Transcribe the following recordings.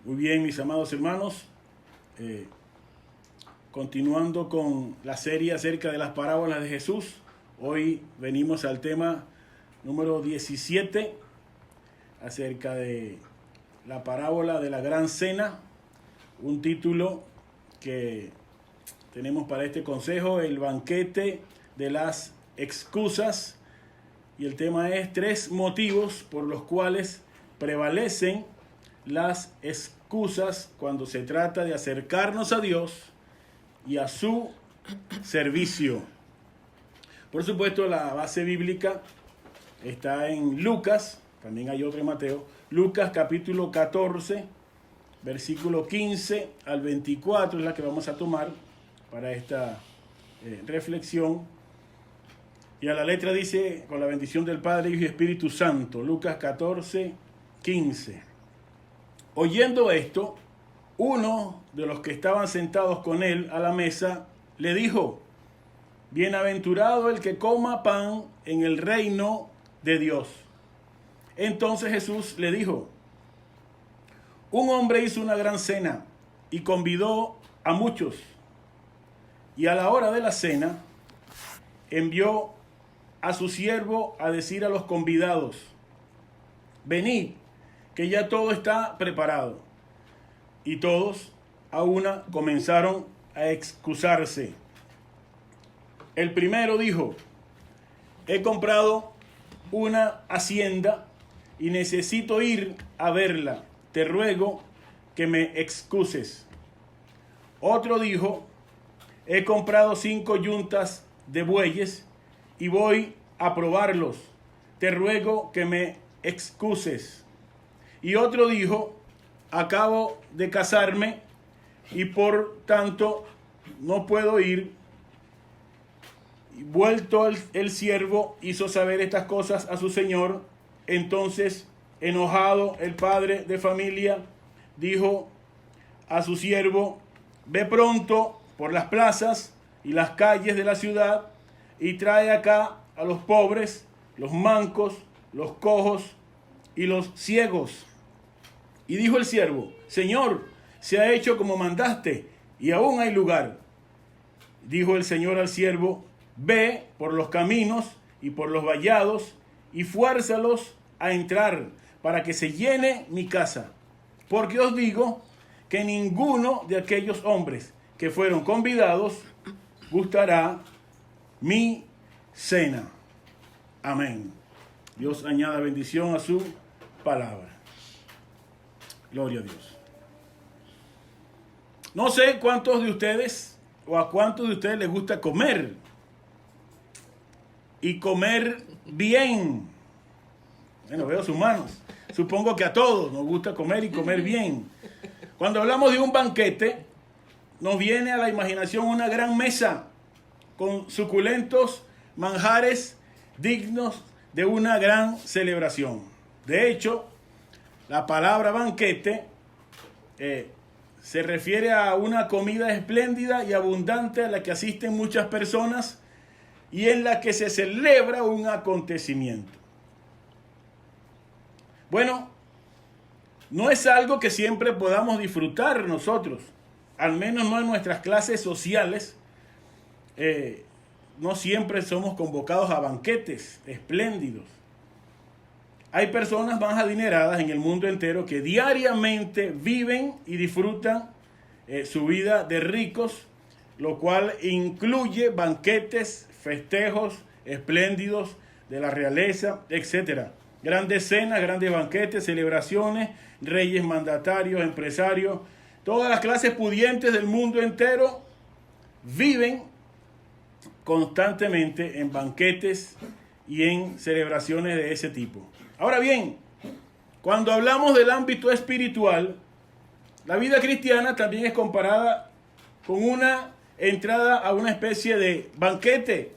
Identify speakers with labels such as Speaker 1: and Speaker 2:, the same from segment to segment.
Speaker 1: Muy bien, mis amados hermanos, continuando con la serie acerca de las parábolas de Jesús, hoy venimos al tema número 17, acerca de la parábola de la Gran Cena, un título que tenemos para este consejo, el banquete de las excusas, y el tema es 3 motivos por los cuales prevalecen las excusas cuando se trata de acercarnos a Dios y a su servicio. Por supuesto, la base bíblica está en Lucas, también hay otro en Mateo, Lucas capítulo 14, versículo 15 al 24 es la que vamos a tomar para esta reflexión. Y a la letra dice, con la bendición del Padre, Hijo y Espíritu Santo, Lucas 14, 15. Oyendo esto, uno de los que estaban sentados con él a la mesa le dijo: Bienaventurado el que coma pan en el reino de Dios. Entonces Jesús le dijo: Un hombre hizo una gran cena y convidó a muchos. Y a la hora de la cena envió a su siervo a decir a los convidados: Venid, que ya todo está preparado. Y todos a una comenzaron a excusarse. El primero dijo: He comprado una hacienda y necesito ir a verla. Te ruego que me excuses. Otro dijo: He comprado 5 yuntas de bueyes y voy a probarlos. Te ruego que me excuses. Y otro dijo: Acabo de casarme y por tanto no puedo ir. Y vuelto el siervo hizo saber estas cosas a su señor. Entonces, enojado, el padre de familia dijo a su siervo: Ve pronto por las plazas y las calles de la ciudad y trae acá a los pobres, los mancos, los cojos y los ciegos. Y dijo el siervo: Señor, se ha hecho como mandaste y aún hay lugar. Dijo el Señor al siervo: Ve por los caminos y por los vallados y fuérzalos a entrar para que se llene mi casa. Porque os digo que ninguno de aquellos hombres que fueron convidados gustará mi cena. Amén. Dios añada bendición a su palabra. Gloria a Dios. No sé cuántos de ustedes o a cuántos de ustedes les gusta comer. Y comer bien. Bueno, veo sus manos. Supongo que a todos nos gusta comer y comer bien. Cuando hablamos de un banquete, nos viene a la imaginación una gran mesa con suculentos manjares dignos de una gran celebración. De hecho, la palabra banquete se refiere a una comida espléndida y abundante a la que asisten muchas personas y en la que se celebra un acontecimiento. Bueno, no es algo que siempre podamos disfrutar nosotros, al menos no en nuestras clases sociales. No siempre somos convocados a banquetes espléndidos. Hay personas más adineradas en el mundo entero que diariamente viven y disfrutan su vida de ricos, lo cual incluye banquetes, festejos espléndidos de la realeza, etc. Grandes cenas, grandes banquetes, celebraciones, reyes, mandatarios, empresarios, todas las clases pudientes del mundo entero viven constantemente en banquetes y en celebraciones de ese tipo. Ahora bien, cuando hablamos del ámbito espiritual, la vida cristiana también es comparada con una entrada a una especie de banquete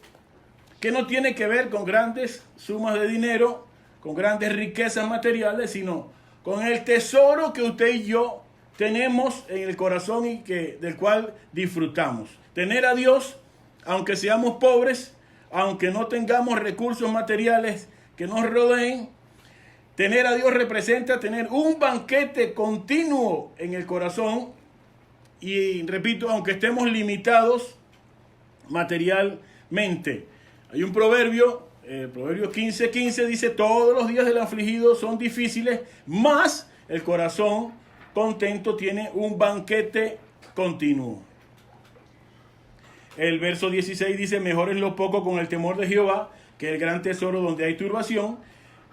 Speaker 1: que no tiene que ver con grandes sumas de dinero, con grandes riquezas materiales, sino con el tesoro que usted y yo tenemos en el corazón y del cual disfrutamos. Tener a Dios, aunque seamos pobres, aunque no tengamos recursos materiales que nos rodeen, Tener a Dios representa tener un banquete continuo en el corazón. Y repito, aunque estemos limitados materialmente. Hay un proverbio, Proverbio 15:15 dice: todos los días del afligido son difíciles, mas el corazón contento tiene un banquete continuo. El verso 16 dice: mejor es lo poco con el temor de Jehová que el gran tesoro donde hay turbación.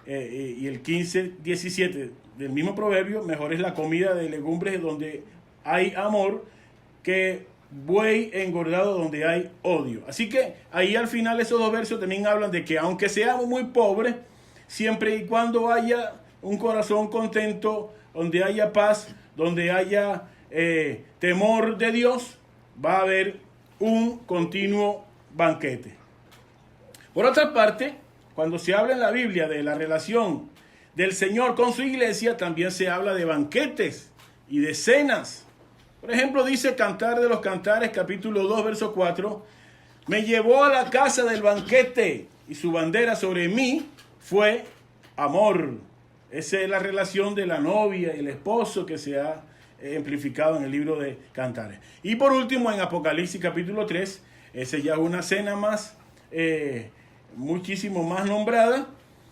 Speaker 1: Y el 15:17 del mismo proverbio: mejor es la comida de legumbres donde hay amor que buey engordado donde hay odio. Así que ahí al final esos dos versos también hablan de que aunque seamos muy pobres, siempre y cuando haya un corazón contento, donde haya paz, donde haya temor de Dios, va a haber un continuo banquete. Por otra parte, cuando se habla en la Biblia de la relación del Señor con su iglesia, también se habla de banquetes y de cenas. Por ejemplo, dice Cantar de los Cantares, capítulo 2, verso 4: me llevó a la casa del banquete y su bandera sobre mí fue amor. Esa es la relación de la novia y el esposo que se ha amplificado en el libro de Cantares. Y por último, en Apocalipsis capítulo 3, esa ya es una cena más, muchísimo más nombrada.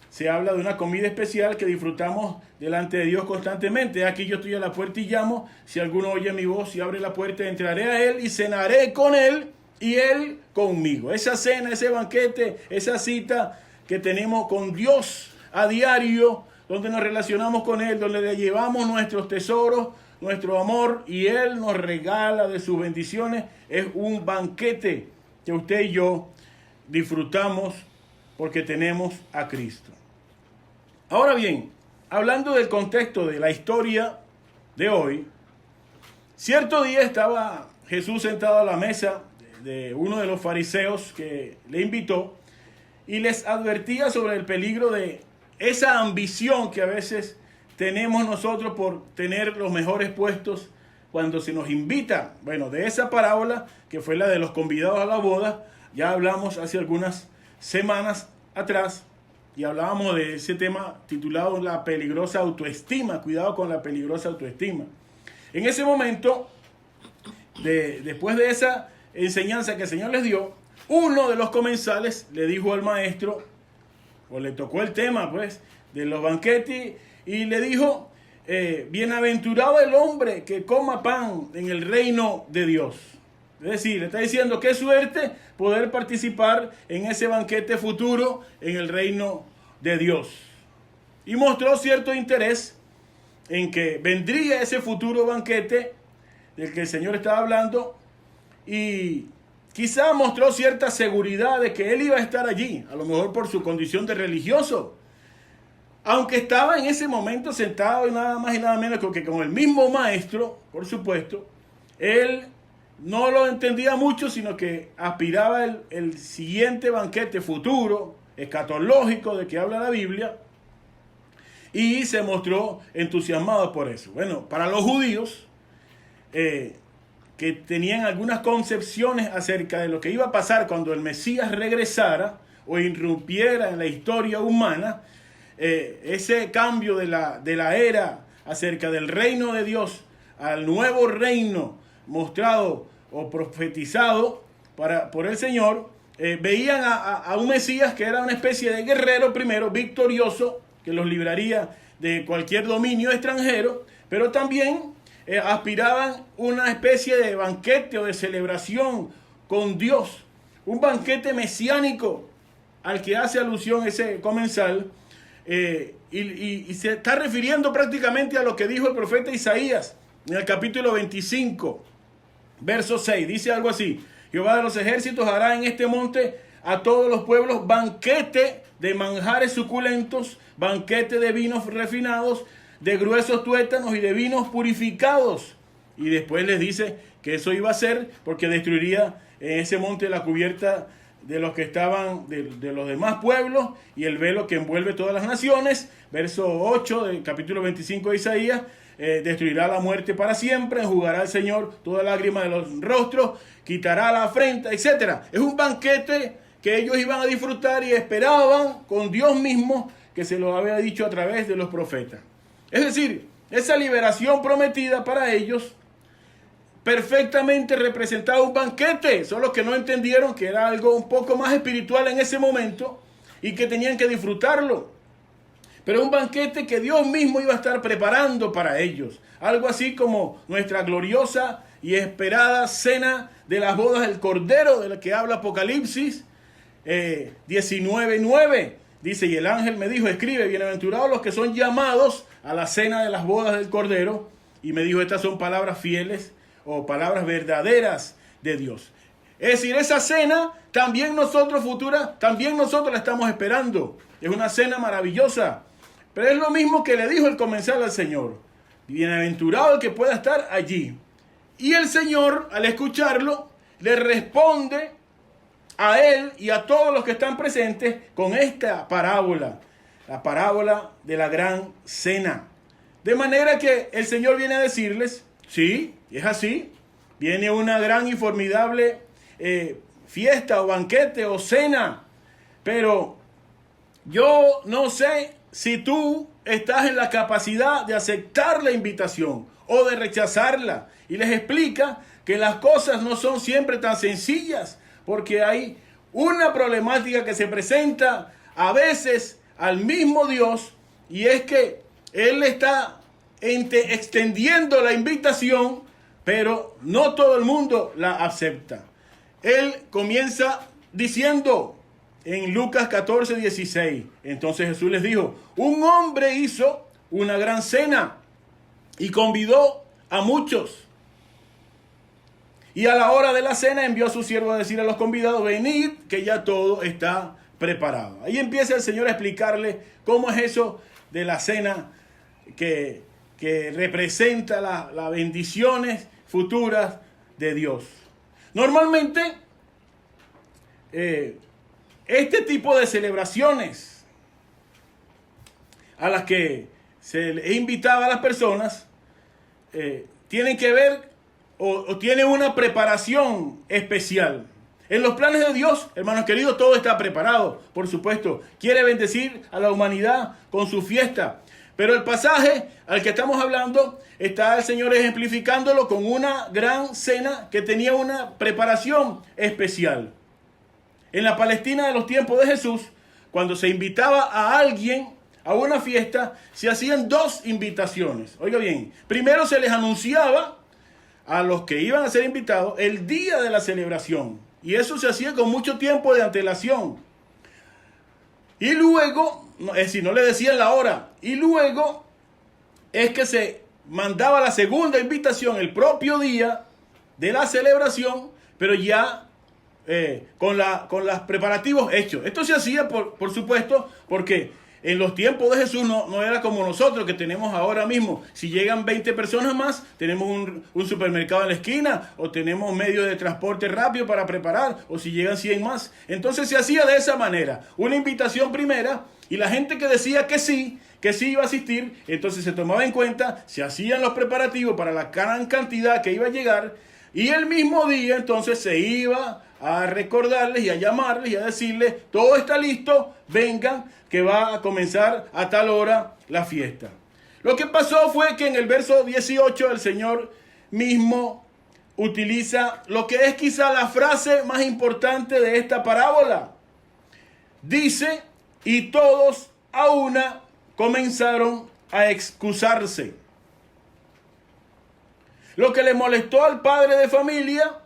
Speaker 1: Se habla de una comida especial que disfrutamos delante de Dios constantemente. Aquí yo estoy a la puerta y llamo. Si alguno oye mi voz y abre la puerta, entraré a él y cenaré con él y él conmigo. Esa cena, ese banquete, esa cita que tenemos con Dios a diario, donde nos relacionamos con él, donde le llevamos nuestros tesoros, nuestro amor, y él nos regala de sus bendiciones. Es un banquete que usted y yo disfrutamos porque tenemos a Cristo. Ahora bien, hablando del contexto de la historia de hoy, cierto día estaba Jesús sentado a la mesa de uno de los fariseos que le invitó y les advertía sobre el peligro de esa ambición que a veces tenemos nosotros por tener los mejores puestos cuando se nos invita. Bueno, de esa parábola que fue la de los convidados a la boda, ya hablamos hace algunas semanas atrás y hablábamos de ese tema titulado la peligrosa autoestima. Cuidado con la peligrosa autoestima. En ese momento, después de esa enseñanza que el Señor les dio, uno de los comensales le dijo al maestro, o le tocó el tema pues de los banquetes, y le dijo: bienaventurado el hombre que coma pan en el reino de Dios. Es decir, le está diciendo qué suerte poder participar en ese banquete futuro en el reino de Dios. Y mostró cierto interés en que vendría ese futuro banquete del que el Señor estaba hablando, y quizá mostró cierta seguridad de que él iba a estar allí, a lo mejor por su condición de religioso. Aunque estaba en ese momento sentado y nada más y nada menos que con el mismo maestro, por supuesto, él no lo entendía mucho, sino que aspiraba el siguiente banquete futuro, escatológico, de que habla la Biblia, y se mostró entusiasmado por eso. Bueno, para los judíos, que tenían algunas concepciones acerca de lo que iba a pasar cuando el Mesías regresara o irrumpiera en la historia humana, ese cambio de la era acerca del reino de Dios al nuevo reino mostrado o profetizado por el Señor, veían a un Mesías que era una especie de guerrero primero, victorioso, que los libraría de cualquier dominio extranjero, pero también aspiraban una especie de banquete o de celebración con Dios, un banquete mesiánico al que hace alusión ese comensal, y se está refiriendo prácticamente a lo que dijo el profeta Isaías en el capítulo 25, verso 6. Dice algo así: Jehová de los ejércitos hará en este monte a todos los pueblos banquete de manjares suculentos, banquete de vinos refinados, de gruesos tuétanos y de vinos purificados. Y después les dice que eso iba a ser porque destruiría en ese monte la cubierta de los que estaban, de los demás pueblos, y el velo que envuelve todas las naciones. Verso 8 del capítulo 25 de Isaías: destruirá la muerte para siempre, enjugará el Señor toda lágrima de los rostros, quitará la afrenta, etc. Es un banquete que ellos iban a disfrutar y esperaban con Dios mismo que se lo había dicho a través de los profetas. Es decir, esa liberación prometida para ellos perfectamente representaba un banquete, solo que no entendieron que era algo un poco más espiritual en ese momento y que tenían que disfrutarlo. Pero un banquete que Dios mismo iba a estar preparando para ellos. Algo así como nuestra gloriosa y esperada cena de las bodas del Cordero, de la que habla Apocalipsis 19:9. Dice, y el ángel me dijo, escribe, bienaventurados los que son llamados a la cena de las bodas del Cordero. Y me dijo, estas son palabras fieles o palabras verdaderas de Dios. Es decir, esa cena también nosotros la estamos esperando. Es una cena maravillosa. Pero es lo mismo que le dijo el comensal al Señor. Bienaventurado el que pueda estar allí. Y el Señor, al escucharlo, le responde a él y a todos los que están presentes con esta parábola. La parábola de la gran cena. De manera que el Señor viene a decirles, sí, es así. Viene una gran y formidable fiesta o banquete o cena. Pero yo no sé si tú estás en la capacidad de aceptar la invitación o de rechazarla. Y les explica que las cosas no son siempre tan sencillas, porque hay una problemática que se presenta a veces al mismo Dios, y es que Él está extendiendo la invitación, pero no todo el mundo la acepta. Él comienza diciendo en Lucas 14:16, entonces Jesús les dijo, un hombre hizo una gran cena y convidó a muchos. Y a la hora de la cena envió a su siervo a decir a los convidados, venid, que ya todo está preparado. Ahí empieza el Señor a explicarle cómo es eso de la cena que representa las bendiciones futuras de Dios. Normalmente, este tipo de celebraciones a las que se le invitaba a las personas tienen que ver o tienen una preparación especial. En los planes de Dios, hermanos queridos, todo está preparado, por supuesto. Quiere bendecir a la humanidad con su fiesta. Pero el pasaje al que estamos hablando, está el Señor ejemplificándolo con una gran cena que tenía una preparación especial. En la Palestina de los tiempos de Jesús, cuando se invitaba a alguien a una fiesta, se hacían dos invitaciones. Oiga bien, primero se les anunciaba a los que iban a ser invitados el día de la celebración. Y eso se hacía con mucho tiempo de antelación. Y luego, es decir, no le decían la hora. Y luego es que se mandaba la segunda invitación el propio día de la celebración, pero ya con los preparativos hechos. Esto se hacía, por supuesto, porque en los tiempos de Jesús no era como nosotros que tenemos ahora mismo. Si llegan 20 personas más, tenemos un supermercado en la esquina, o tenemos medios de transporte rápido para preparar, o si llegan 100 más. Entonces se hacía de esa manera. Una invitación primera, y la gente que decía que sí iba a asistir, entonces se tomaba en cuenta, se hacían los preparativos para la gran cantidad que iba a llegar, y el mismo día entonces se iba a recordarles y a llamarles y a decirles, todo está listo, vengan, que va a comenzar a tal hora la fiesta. Lo que pasó fue que en el verso 18 el Señor mismo utiliza lo que es quizá la frase más importante de esta parábola. Dice, y todos a una comenzaron a excusarse. Lo que le molestó al padre de familia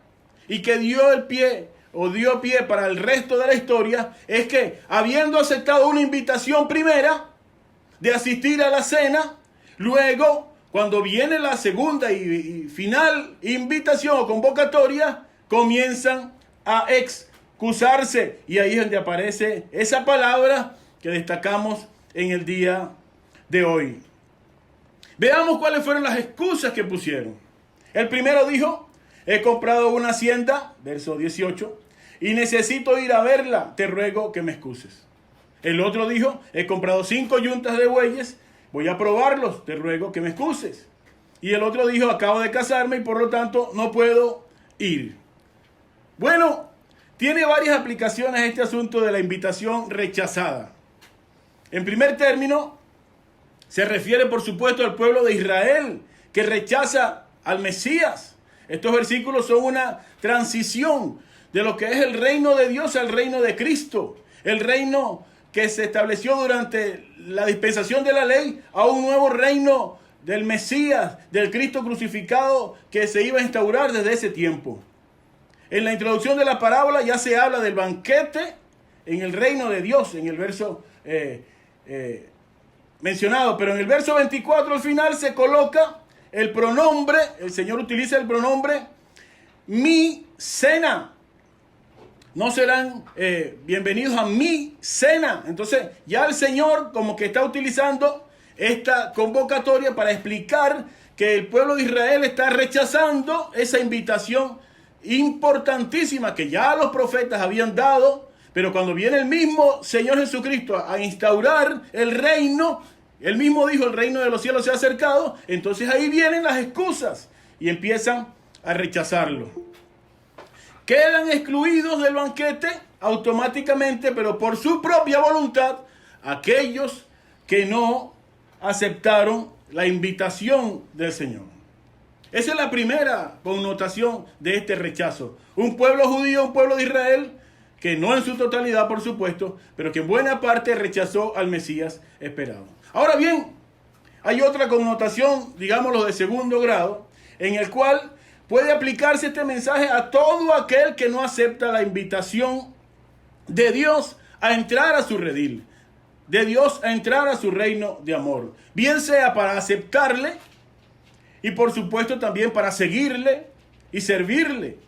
Speaker 1: y que dio pie para el resto de la historia es que, habiendo aceptado una invitación primera de asistir a la cena, luego, cuando viene la segunda y final invitación o convocatoria, comienzan a excusarse. Y ahí es donde aparece esa palabra que destacamos en el día de hoy. Veamos cuáles fueron las excusas que pusieron. El primero dijo, he comprado una hacienda, verso 18, y necesito ir a verla, te ruego que me excuses. El otro dijo, he comprado 5 yuntas de bueyes, voy a probarlos, te ruego que me excuses. Y el otro dijo, acabo de casarme y por lo tanto no puedo ir. Bueno, tiene varias aplicaciones este asunto de la invitación rechazada. En primer término, se refiere por supuesto al pueblo de Israel, que rechaza al Mesías. Estos versículos son una transición de lo que es el reino de Dios al reino de Cristo. El reino que se estableció durante la dispensación de la ley a un nuevo reino del Mesías, del Cristo crucificado, que se iba a instaurar desde ese tiempo. En la introducción de la parábola ya se habla del banquete en el reino de Dios, en el verso mencionado, pero en el verso 24 al final se coloca el pronombre, el Señor utiliza el pronombre mi cena. No serán bienvenidos a mi cena. Entonces ya el Señor como que está utilizando esta convocatoria para explicar que el pueblo de Israel está rechazando esa invitación importantísima que ya los profetas habían dado, pero cuando viene el mismo Señor Jesucristo a instaurar el reino, él mismo dijo, el reino de los cielos se ha acercado, entonces ahí vienen las excusas y empiezan a rechazarlo. Quedan excluidos del banquete automáticamente, pero por su propia voluntad, aquellos que no aceptaron la invitación del Señor. Esa es la primera connotación de este rechazo. Un pueblo judío, un pueblo de Israel, que no en su totalidad, por supuesto, pero que en buena parte rechazó al Mesías esperado. Ahora bien, hay otra connotación, digámoslo de segundo grado, en el cual puede aplicarse este mensaje a todo aquel que no acepta la invitación de Dios a entrar a su redil, de Dios a entrar a su reino de amor, bien sea para aceptarle y por supuesto también para seguirle y servirle.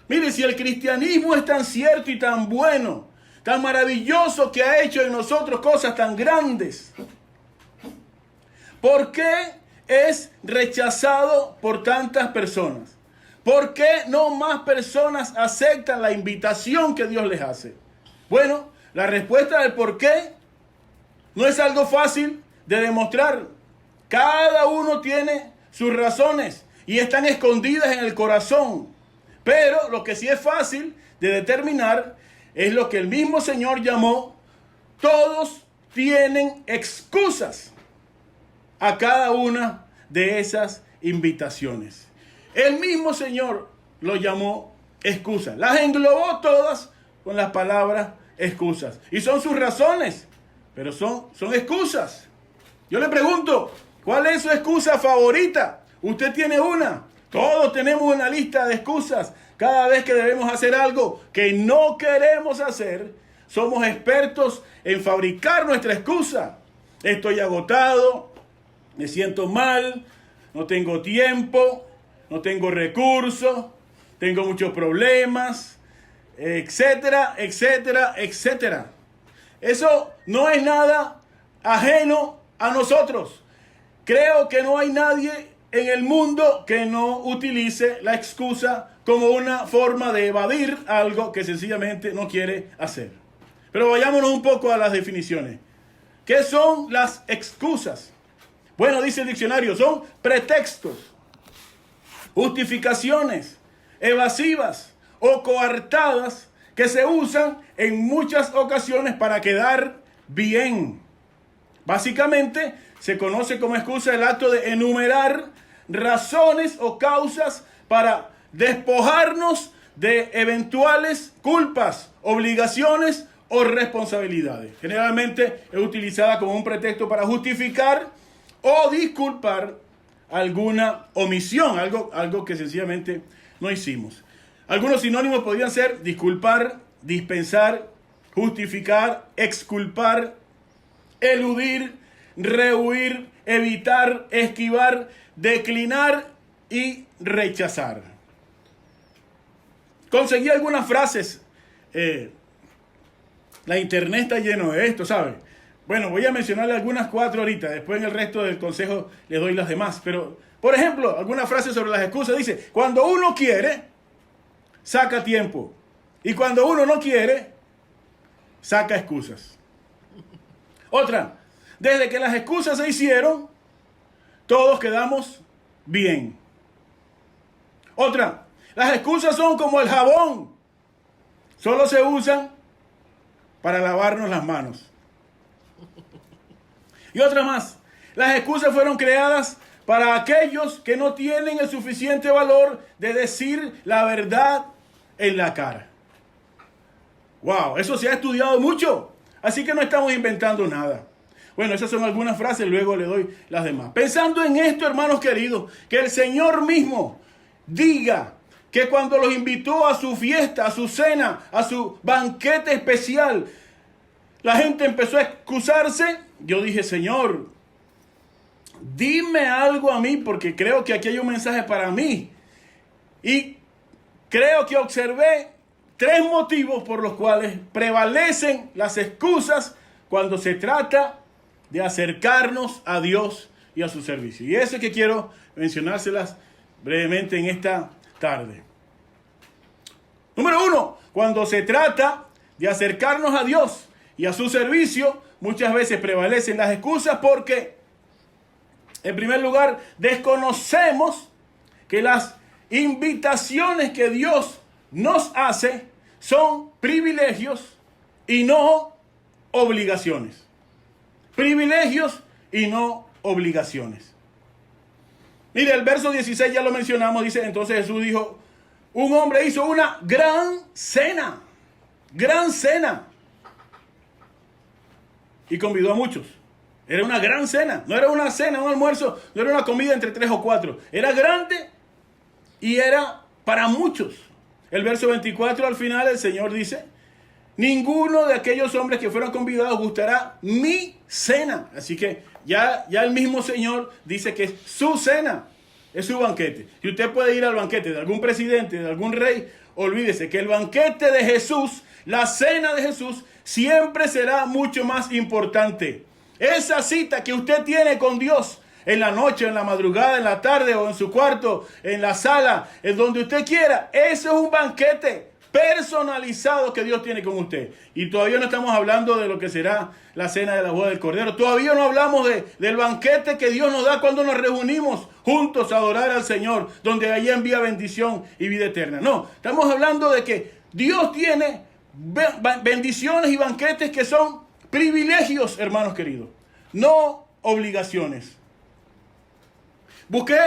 Speaker 1: Mire, si el cristianismo es tan cierto y tan bueno, tan maravilloso, que ha hecho en nosotros cosas tan grandes, ¿por qué es rechazado por tantas personas? ¿Por qué no más personas aceptan la invitación que Dios les hace? Bueno, la respuesta del por qué no es algo fácil de demostrar. Cada uno tiene sus razones y están escondidas en el corazón. Pero lo que sí es fácil de determinar es lo que el mismo Señor llamó: todos tienen excusas a cada una de esas invitaciones. El mismo Señor lo llamó excusas. Las englobó todas con las palabras excusas. Y son sus razones, pero son excusas. Yo le pregunto, ¿cuál es su excusa favorita? Usted tiene una. Todos tenemos una lista de excusas. Cada vez que debemos hacer algo que no queremos hacer, somos expertos en fabricar nuestra excusa. Estoy agotado, me siento mal, no tengo tiempo, no tengo recursos, tengo muchos problemas, etcétera, etcétera, etcétera. Eso no es nada ajeno a nosotros. Creo que no hay nadie en el mundo que no utilice la excusa como una forma de evadir algo que sencillamente no quiere hacer. Pero vayámonos un poco a las definiciones. ¿Qué son las excusas? Bueno, dice el diccionario, son pretextos, justificaciones evasivas o coartadas que se usan en muchas ocasiones para quedar bien. Básicamente, se conoce como excusa el acto de enumerar razones o causas para despojarnos de eventuales culpas, obligaciones o responsabilidades. Generalmente es utilizada como un pretexto para justificar o disculpar alguna omisión, algo que sencillamente no hicimos. Algunos sinónimos podrían ser disculpar, dispensar, justificar, exculpar, eludir, rehuir, evitar, esquivar, declinar y rechazar. Conseguí algunas frases. La internet está lleno de esto, ¿sabe? Bueno, voy a mencionarle algunas 4 ahorita. Después en el resto del consejo les doy las demás. Pero, por ejemplo, algunas frases sobre las excusas. Dice, cuando uno quiere, saca tiempo. Y cuando uno no quiere, saca excusas. Otra, desde que las excusas se hicieron, todos quedamos bien. Otra, las excusas son como el jabón. Solo se usan para lavarnos las manos. Y otra más. Las excusas fueron creadas para aquellos que no tienen el suficiente valor de decir la verdad en la cara. Wow, eso se ha estudiado mucho. Así que no estamos inventando nada. Bueno, esas son algunas frases, luego le doy las demás. Pensando en esto, hermanos queridos, que el Señor mismo diga que cuando los invitó a su fiesta, a su cena, a su banquete especial, la gente empezó a excusarse. Yo dije, Señor, dime algo a mí, porque creo que aquí hay un mensaje para mí. Y creo que observé 3 motivos por los cuales prevalecen las excusas cuando se trata de acercarnos a Dios y a su servicio. Y eso es que quiero mencionárselas brevemente en esta tarde. Número 1, cuando se trata de acercarnos a Dios y a su servicio, muchas veces prevalecen las excusas porque, en primer lugar, desconocemos que las invitaciones que Dios nos hace son privilegios y no obligaciones. Privilegios y no obligaciones. Mire, el verso 16 ya lo mencionamos, dice, entonces Jesús dijo, un hombre hizo una gran cena, y convidó a muchos. Era una gran cena, no era una cena, un almuerzo, no era una comida entre 3 o 4, era grande y era para muchos. El verso 24 al final el Señor dice, ninguno de aquellos hombres que fueron convidados gustará mi cena. Así que ya el mismo Señor dice que es su cena, es su banquete. Si usted puede ir al banquete de algún presidente, de algún rey, olvídese que el banquete de Jesús, la cena de Jesús, siempre será mucho más importante. Esa cita que usted tiene con Dios en la noche, en la madrugada, en la tarde o en su cuarto, en la sala, en donde usted quiera, ese es un banquete personalizado que Dios tiene con usted. Y todavía no estamos hablando de lo que será la cena de la boda del Cordero. Todavía no hablamos del banquete que Dios nos da cuando nos reunimos juntos a adorar al Señor, donde allí envía bendición y vida eterna. No, estamos hablando de que Dios tiene bendiciones y banquetes que son privilegios, hermanos queridos, no obligaciones. Busqué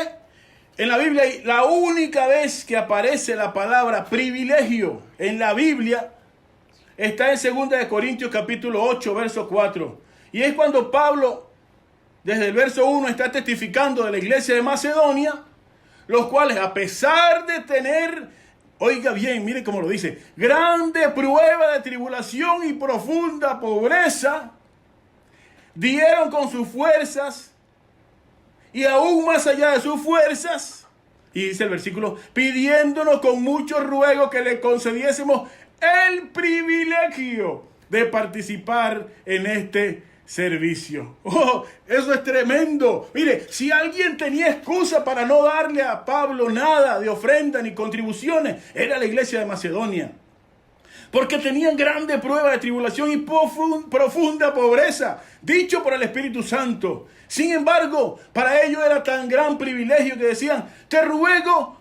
Speaker 1: en la Biblia y la única vez que aparece la palabra privilegio en la Biblia está en 2 Corintios capítulo 8, verso 4. Y es cuando Pablo, desde el verso 1, está testificando de la iglesia de Macedonia, los cuales, a pesar de tener, oiga bien, mire cómo lo dice, grande prueba de tribulación y profunda pobreza, dieron con sus fuerzas y aún más allá de sus fuerzas, y dice el versículo, pidiéndonos con mucho ruego que le concediésemos el privilegio de participar en este servicio. Oh, eso es tremendo. Mire, si alguien tenía excusa para no darle a Pablo nada de ofrenda ni contribuciones, era la iglesia de Macedonia. Porque tenían grande prueba de tribulación y profunda pobreza, dicho por el Espíritu Santo. Sin embargo, para ellos era tan gran privilegio que decían, te ruego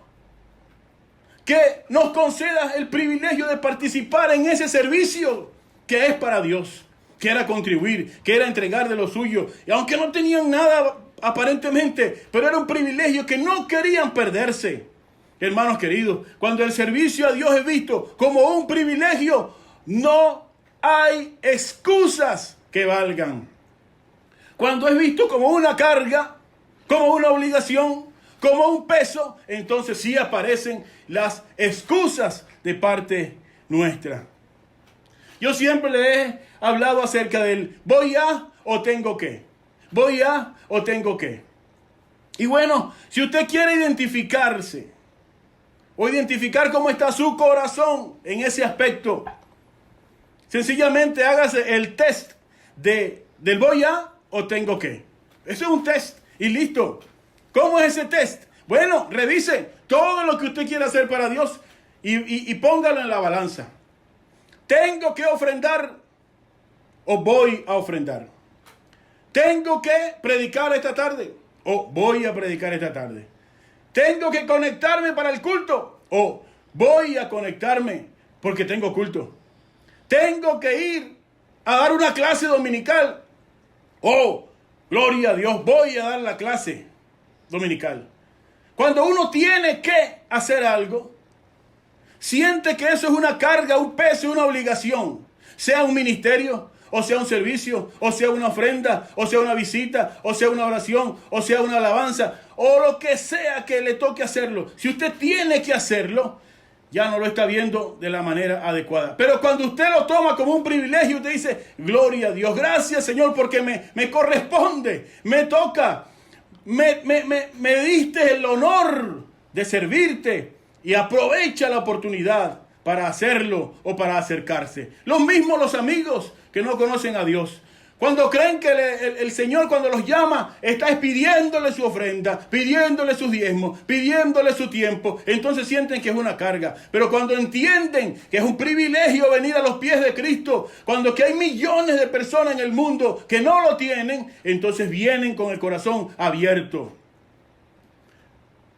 Speaker 1: que nos concedas el privilegio de participar en ese servicio que es para Dios, que era contribuir, que era entregar de lo suyo. Y aunque no tenían nada aparentemente, pero era un privilegio que no querían perderse. Hermanos queridos, cuando el servicio a Dios es visto como un privilegio, no hay excusas que valgan. Cuando es visto como una carga, como una obligación, como un peso, entonces sí aparecen las excusas de parte nuestra. Yo siempre le he hablado acerca del voy a o tengo que. Voy a o tengo que. Y bueno, si usted quiere identificarse o identificar cómo está su corazón en ese aspecto, sencillamente hágase el test del voy a o tengo que. Eso es un test y listo. ¿Cómo es ese test? Bueno, revise todo lo que usted quiere hacer para Dios y póngalo en la balanza. ¿Tengo que ofrendar o voy a ofrendar? ¿Tengo que predicar esta tarde o voy a predicar esta tarde? ¿Tengo que conectarme para el culto o voy a conectarme porque tengo culto? ¿Tengo que ir a dar una clase dominical o Gloria a Dios, voy a dar la clase dominical. Cuando uno tiene que hacer algo, siente que eso es una carga, un peso, una obligación. Sea un ministerio, o sea un servicio, o sea una ofrenda, o sea una visita, o sea una oración, o sea una alabanza, o lo que sea que le toque hacerlo. Si usted tiene que hacerlo, ya no lo está viendo de la manera adecuada. Pero cuando usted lo toma como un privilegio, usted dice, gloria a Dios, gracias Señor, porque me corresponde, me toca, me diste el honor de servirte, y aprovecha la oportunidad para hacerlo o para acercarse. Los mismos los amigos que no conocen a Dios. Cuando creen que el Señor, cuando los llama, está pidiéndole su ofrenda, pidiéndole sus diezmos, pidiéndole su tiempo, entonces sienten que es una carga. Pero cuando entienden que es un privilegio venir a los pies de Cristo, cuando que hay millones de personas en el mundo que no lo tienen, entonces vienen con el corazón abierto.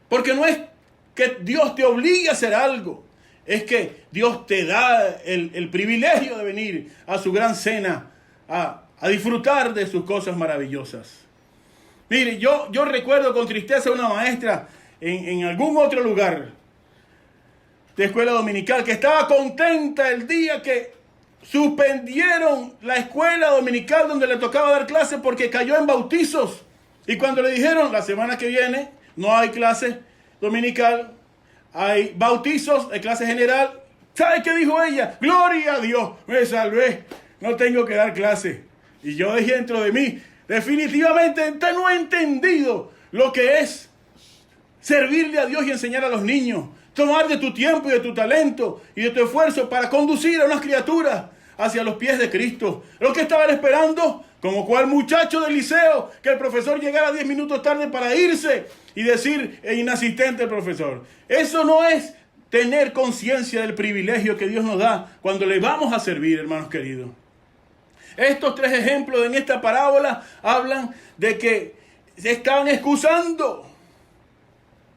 Speaker 1: Porque no es que Dios te obligue a hacer algo, es que Dios te da el privilegio de venir a su gran cena, a disfrutar de sus cosas maravillosas. Mire, yo recuerdo con tristeza una maestra en algún otro lugar de escuela dominical que estaba contenta el día que suspendieron la escuela dominical donde le tocaba dar clases porque cayó en bautizos. Y cuando le dijeron, la semana que viene no hay clase dominical, hay bautizos de clase general, ¿sabe qué dijo ella? Gloria a Dios, me salvé, no tengo que dar clase. Y yo dije dentro de mí, definitivamente usted no ha entendido lo que es servirle a Dios y enseñar a los niños. Tomar de tu tiempo y de tu talento y de tu esfuerzo para conducir a unas criaturas hacia los pies de Cristo. Lo que estaban esperando, como cual muchacho del liceo, que el profesor llegara 10 minutos tarde para irse y decir, inasistente el profesor. Eso no es tener conciencia del privilegio que Dios nos da cuando le vamos a servir, hermanos queridos. Estos tres ejemplos en esta parábola hablan de que se estaban excusando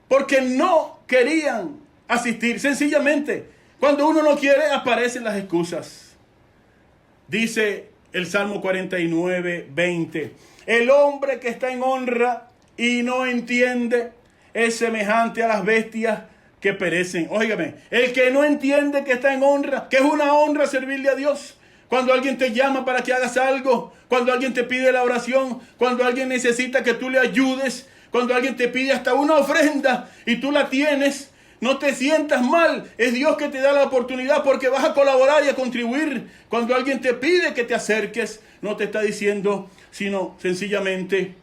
Speaker 1: porque no querían asistir. Sencillamente, cuando uno no quiere, aparecen las excusas. Dice el Salmo 49, 20. El hombre que está en honra y no entiende es semejante a las bestias que perecen. Óigame, el que no entiende que está en honra, que es una honra servirle a Dios. Cuando alguien te llama para que hagas algo, cuando alguien te pide la oración, cuando alguien necesita que tú le ayudes, cuando alguien te pide hasta una ofrenda y tú la tienes, no te sientas mal. Es Dios que te da la oportunidad porque vas a colaborar y a contribuir. Cuando alguien te pide que te acerques, no te está diciendo, sino sencillamente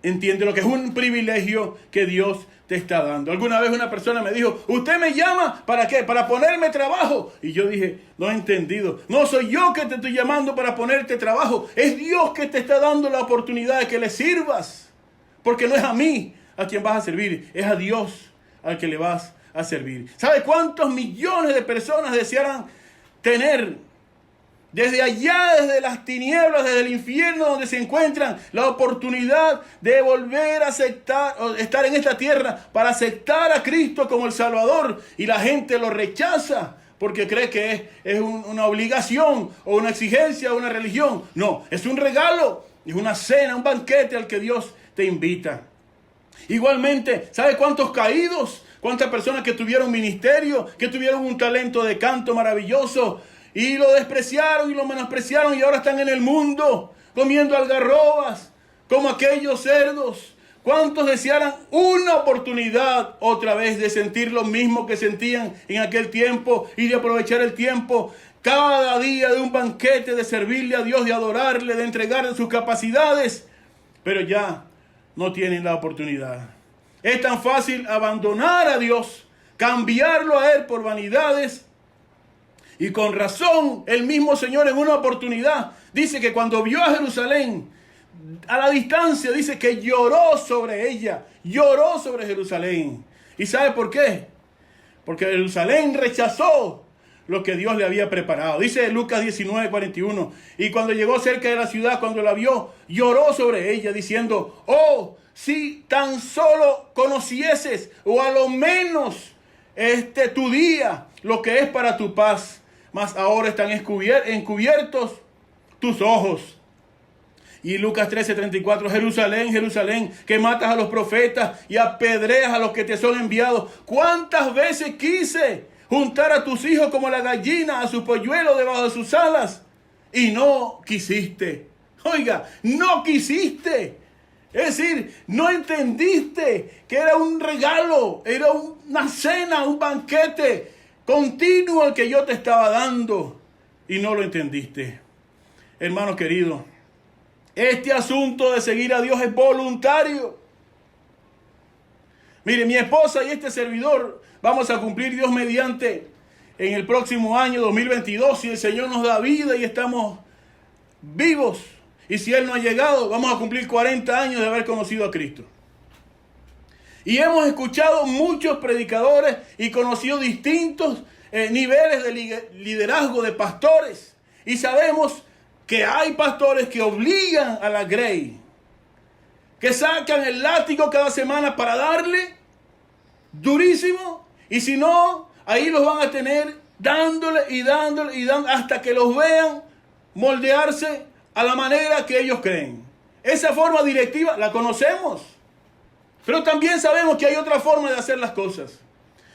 Speaker 1: entiende lo que es un privilegio que Dios te está dando. Alguna vez una persona me dijo, ¿usted me llama para qué? ¿Para ponerme trabajo? Y yo dije, no he entendido. No soy yo que te estoy llamando para ponerte trabajo. Es Dios que te está dando la oportunidad de que le sirvas. Porque no es a mí a quien vas a servir, es a Dios al que le vas a servir. ¿Sabe cuántos millones de personas desearan tener desde allá, desde las tinieblas, desde el infierno donde se encuentran, la oportunidad de volver a aceptar, o estar en esta tierra para aceptar a Cristo como el Salvador? Y la gente lo rechaza porque cree que es una obligación o una exigencia o una religión. No, es un regalo, es una cena, un banquete al que Dios te invita. Igualmente, ¿sabe cuántos caídos? ¿Cuántas personas que tuvieron ministerio, que tuvieron un talento de canto maravilloso y lo despreciaron y lo menospreciaron y ahora están en el mundo comiendo algarrobas como aquellos cerdos? ¿Cuántos desearan una oportunidad otra vez de sentir lo mismo que sentían en aquel tiempo y de aprovechar el tiempo cada día de un banquete, de servirle a Dios, de adorarle, de entregarle sus capacidades? Pero ya no tienen la oportunidad. Es tan fácil abandonar a Dios, cambiarlo a Él por vanidades. Y con razón, el mismo Señor en una oportunidad dice que cuando vio a Jerusalén a la distancia, dice que lloró sobre ella, lloró sobre Jerusalén. ¿Y sabe por qué? Porque Jerusalén rechazó lo que Dios le había preparado. Dice Lucas 19, 41. Y cuando llegó cerca de la ciudad, cuando la vio, lloró sobre ella, diciendo, oh, si tan solo conocieses, o a lo menos tu día, lo que es para tu paz. Mas ahora están encubiertos tus ojos. Y Lucas 13:34, Jerusalén, Jerusalén, que matas a los profetas y apedreas a los que te son enviados. ¿Cuántas veces quise juntar a tus hijos como la gallina a su polluelo debajo de sus alas? Y no quisiste. Oiga, no quisiste. Es decir, no entendiste que era un regalo, era una cena, un banquete continuo el que yo te estaba dando. Y no lo entendiste. Hermano querido, este asunto de seguir a Dios es voluntario. Mire, mi esposa y este servidor vamos a cumplir, Dios mediante, en el próximo año 2022, si el Señor nos da vida y estamos vivos. Y si Él no ha llegado, vamos a cumplir 40 años de haber conocido a Cristo. Y hemos escuchado muchos predicadores y conocido distintos niveles de liderazgo de pastores. Y sabemos que hay pastores que obligan a la grey, que sacan el látigo cada semana para darle durísimo, y si no, ahí los van a tener dándole y dándole y dándole hasta que los vean moldearse a la manera que ellos creen. Esa forma directiva la conocemos, pero también sabemos que hay otra forma de hacer las cosas.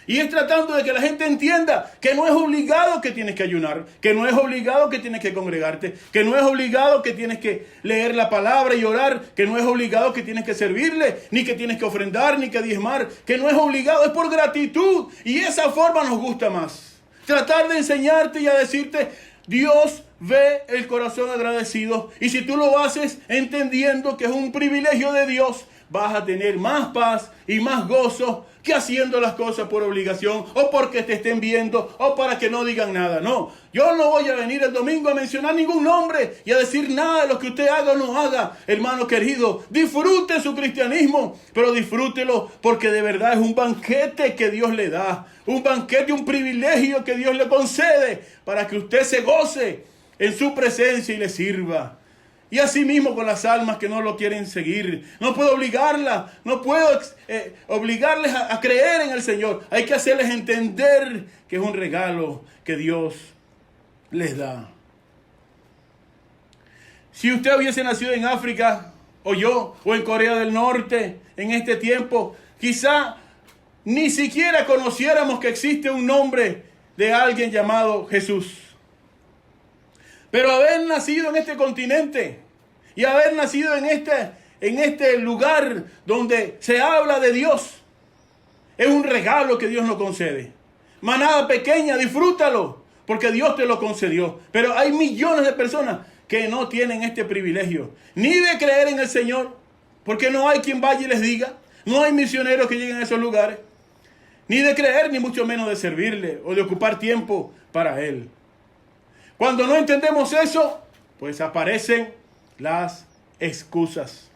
Speaker 1: Y es tratando de que la gente entienda que no es obligado que tienes que ayunar, que no es obligado que tienes que congregarte, que no es obligado que tienes que leer la palabra y orar, que no es obligado que tienes que servirle, ni que tienes que ofrendar, ni que diezmar, que no es obligado, es por gratitud. Y esa forma nos gusta más. Tratar de enseñarte y a decirte, Dios ve el corazón agradecido, y si tú lo haces entendiendo que es un privilegio de Dios, vas a tener más paz y más gozo que haciendo las cosas por obligación o porque te estén viendo o para que no digan nada. No, yo no voy a venir el domingo a mencionar ningún nombre y a decir nada de lo que usted haga o no haga. Hermano querido, disfrute su cristianismo, pero disfrútelo porque de verdad es un banquete que Dios le da. Un banquete, un privilegio que Dios le concede para que usted se goce en su presencia y le sirva. Y así mismo con las almas que no lo quieren seguir. No puedo obligarlas, no puedo obligarles a creer en el Señor. Hay que hacerles entender que es un regalo que Dios les da. Si usted hubiese nacido en África, o yo, o en Corea del Norte, en este tiempo, quizá ni siquiera conociéramos que existe un nombre de alguien llamado Jesús. Pero haber nacido en este continente y haber nacido en este lugar donde se habla de Dios es un regalo que Dios nos concede. Manada pequeña, disfrútalo, porque Dios te lo concedió. Pero hay millones de personas que no tienen este privilegio, ni de creer en el Señor, porque no hay quien vaya y les diga, no hay misioneros que lleguen a esos lugares, ni de creer, ni mucho menos de servirle o de ocupar tiempo para Él. Cuando no entendemos eso, pues aparecen las excusas.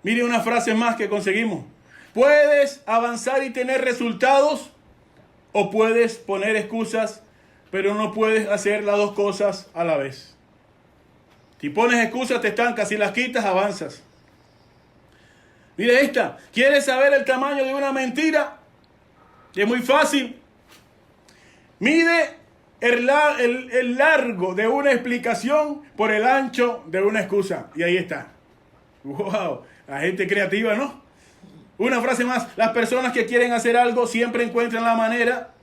Speaker 1: Mire una frase más que conseguimos. Puedes avanzar y tener resultados, o puedes poner excusas, pero no puedes hacer las dos cosas a la vez. Si pones excusas te estancas, si las quitas avanzas. Mire esta, ¿quieres saber el tamaño de una mentira? Es muy fácil. Mide el largo de una explicación por el ancho de una excusa. Y ahí está. ¡Wow! La gente creativa, ¿no? Una frase más. Las personas que quieren hacer algo siempre encuentran la manera.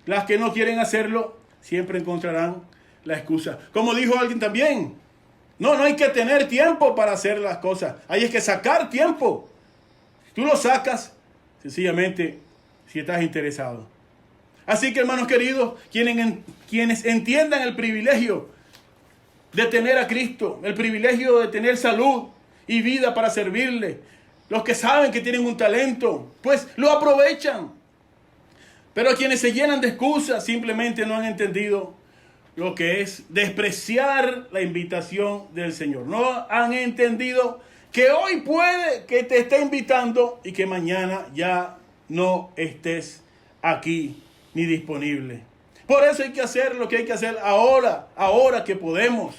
Speaker 1: Las que no quieren hacerlo siempre encontrarán la excusa. Como dijo alguien también. No hay que tener tiempo para hacer las cosas. Hay que sacar tiempo. Tú lo sacas sencillamente si estás interesado. Así que, hermanos queridos, quienes entiendan el privilegio de tener a Cristo, el privilegio de tener salud y vida para servirle, los que saben que tienen un talento, pues lo aprovechan. Pero quienes se llenan de excusas simplemente no han entendido lo que es despreciar la invitación del Señor. No han entendido que hoy puede que te esté invitando y que mañana ya no estés aquí ni disponible. Por eso hay que hacer lo que hay que hacer ahora que podemos,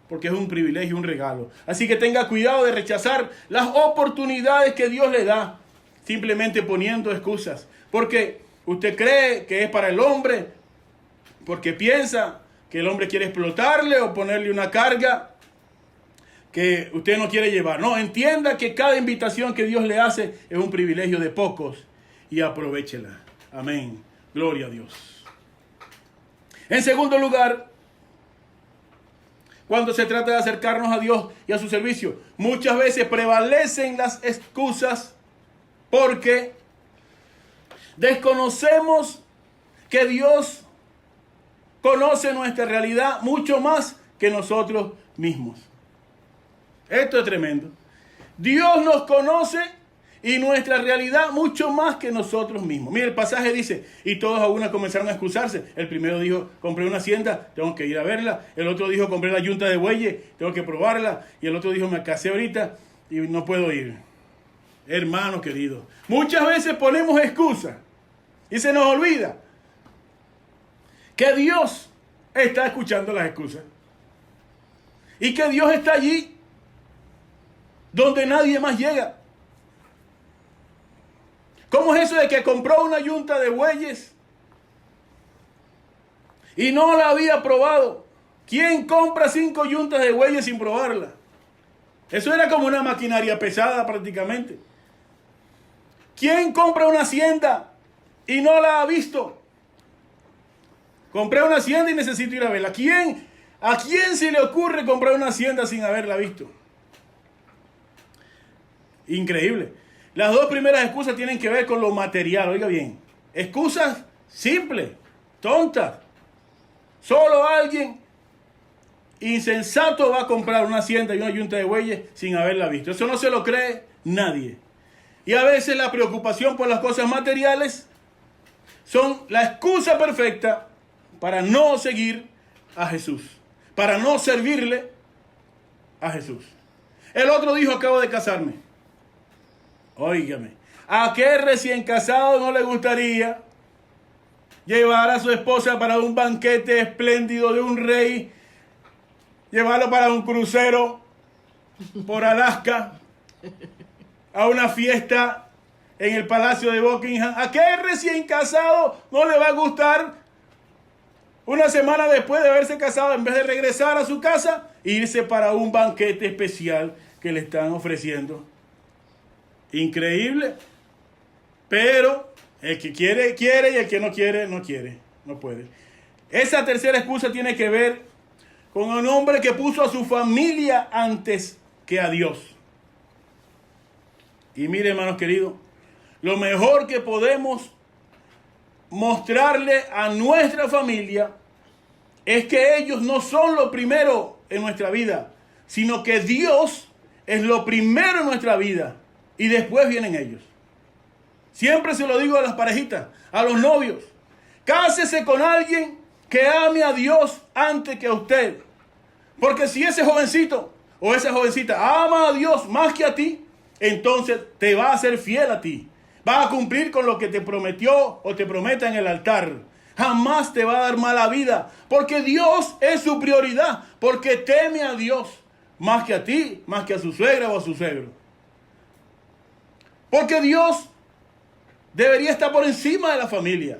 Speaker 1: porque es un privilegio, un regalo. Así que tenga cuidado de rechazar las oportunidades que Dios le da, simplemente poniendo excusas, porque usted cree que es para el hombre, porque piensa que el hombre quiere explotarle o ponerle una carga que usted no quiere llevar. No, entienda que cada invitación que Dios le hace es un privilegio de pocos y aprovéchela. Amén. Gloria a Dios. En segundo lugar, cuando se trata de acercarnos a Dios y a su servicio, muchas veces prevalecen las excusas porque desconocemos que Dios conoce nuestra realidad mucho más que nosotros mismos. Esto es tremendo. Dios nos conoce y nuestra realidad mucho más que nosotros mismos. Mira, el pasaje dice, y todos a una comenzaron a excusarse. El primero dijo, compré una hacienda, tengo que ir a verla. El otro dijo, compré la yunta de bueyes, tengo que probarla. Y el otro dijo, me casé ahorita y no puedo ir. Hermano querido, muchas veces ponemos excusas y se nos olvida que Dios está escuchando las excusas y que Dios está allí donde nadie más llega. ¿Cómo es eso de que compró una yunta de bueyes y no la había probado? ¿Quién compra 5 yuntas de bueyes sin probarla? Eso era como una maquinaria pesada prácticamente. ¿Quién compra una hacienda y no la ha visto? Compré una hacienda y necesito ir a verla. ¿A quién se le ocurre comprar una hacienda sin haberla visto? Increíble. Las dos primeras excusas tienen que ver con lo material, oiga bien. Excusas simples, tontas. Solo alguien insensato va a comprar una hacienda y una yunta de bueyes sin haberla visto. Eso no se lo cree nadie. Y a veces la preocupación por las cosas materiales son la excusa perfecta para no seguir a Jesús, para no servirle a Jesús. El otro dijo, acabo de casarme. Óigame, ¿a qué recién casado no le gustaría llevar a su esposa para un banquete espléndido de un rey, llevarlo para un crucero por Alaska, a una fiesta en el Palacio de Buckingham? ¿A qué recién casado no le va a gustar una semana después de haberse casado, en vez de regresar a su casa, irse para un banquete especial que le están ofreciendo? Increíble. Pero el que quiere, quiere, y el que no quiere, no quiere. No puede. Esa tercera excusa tiene que ver con un hombre que puso a su familia antes que a Dios. Y mire, hermanos queridos, lo mejor que podemos mostrarle a nuestra familia es que ellos no son lo primero en nuestra vida, sino que Dios es lo primero en nuestra vida y después vienen ellos. Siempre se lo digo a las parejitas, a los novios: cásese con alguien que ame a Dios antes que a usted, porque si ese jovencito o esa jovencita ama a Dios más que a ti, entonces te va a ser fiel a ti. Va a cumplir con lo que te prometió o te prometa en el altar. Jamás te va a dar mala vida, porque Dios es su prioridad, porque teme a Dios más que a ti, más que a su suegra o a su suegro. Porque Dios debería estar por encima de la familia.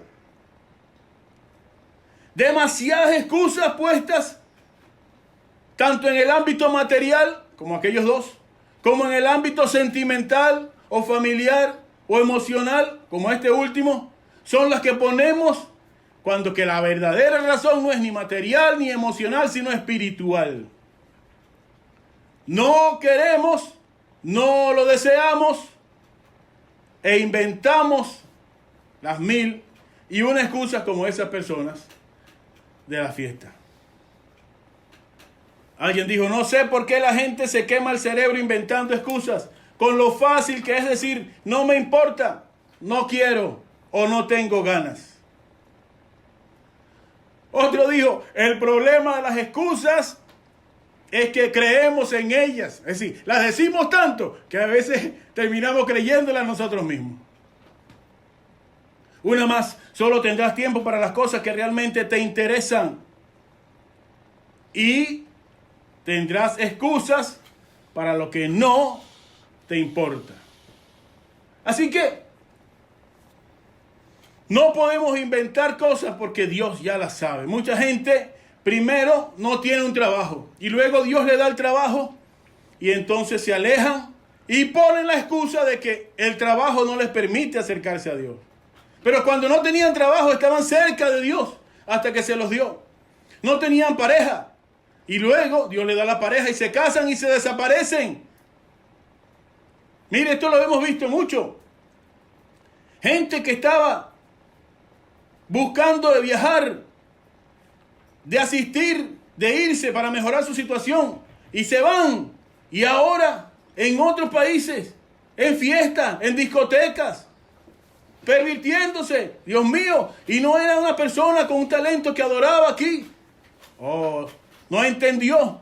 Speaker 1: Demasiadas excusas puestas, tanto en el ámbito material, como aquellos dos, como en el ámbito sentimental o familiar o emocional, como este último, son las que ponemos cuando que la verdadera razón no es ni material ni emocional, sino espiritual. No queremos, no lo deseamos e inventamos las 1001 excusas como esas personas de la fiesta. Alguien dijo: no sé por qué la gente se quema el cerebro inventando excusas, con lo fácil que es decir, no me importa, no quiero o no tengo ganas. Otro dijo: el problema de las excusas es que creemos en ellas. Es decir, las decimos tanto que a veces terminamos creyéndolas nosotros mismos. Una más: solo tendrás tiempo para las cosas que realmente te interesan. Y tendrás excusas para lo que no te importa. Así que no podemos inventar cosas porque Dios ya las sabe. Mucha gente primero no tiene un trabajo y luego Dios le da el trabajo y entonces se alejan y ponen la excusa de que el trabajo no les permite acercarse a Dios. Pero cuando no tenían trabajo estaban cerca de Dios hasta que se los dio. No tenían pareja y luego Dios le da la pareja y se casan y se desaparecen. Mire, esto lo hemos visto mucho. Gente que estaba buscando de viajar, de asistir, de irse para mejorar su situación y se van. Y ahora en otros países, en fiestas, en discotecas, pervirtiéndose, Dios mío, y no era una persona con un talento que adoraba aquí. Oh, no entendió.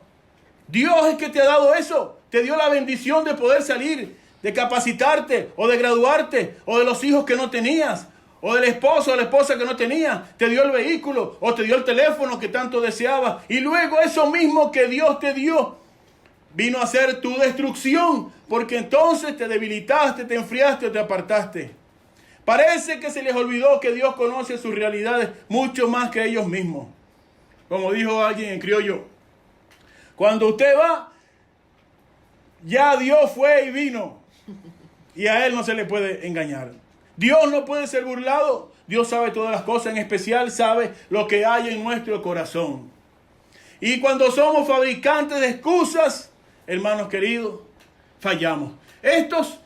Speaker 1: Dios es que te ha dado eso, te dio la bendición de poder salir, de capacitarte, o de graduarte, o de los hijos que no tenías, o del esposo o la esposa que no tenías, te dio el vehículo, o te dio el teléfono que tanto deseabas, y luego eso mismo que Dios te dio, vino a ser tu destrucción, porque entonces te debilitaste, te enfriaste o te apartaste. Parece que se les olvidó que Dios conoce sus realidades mucho más que ellos mismos. Como dijo alguien en criollo, cuando usted va, ya Dios fue y vino, y a Él no se le puede engañar. Dios no puede ser burlado. Dios sabe todas las cosas, en especial sabe lo que hay en nuestro corazón. Y cuando somos fabricantes de excusas, hermanos queridos, fallamos. Estos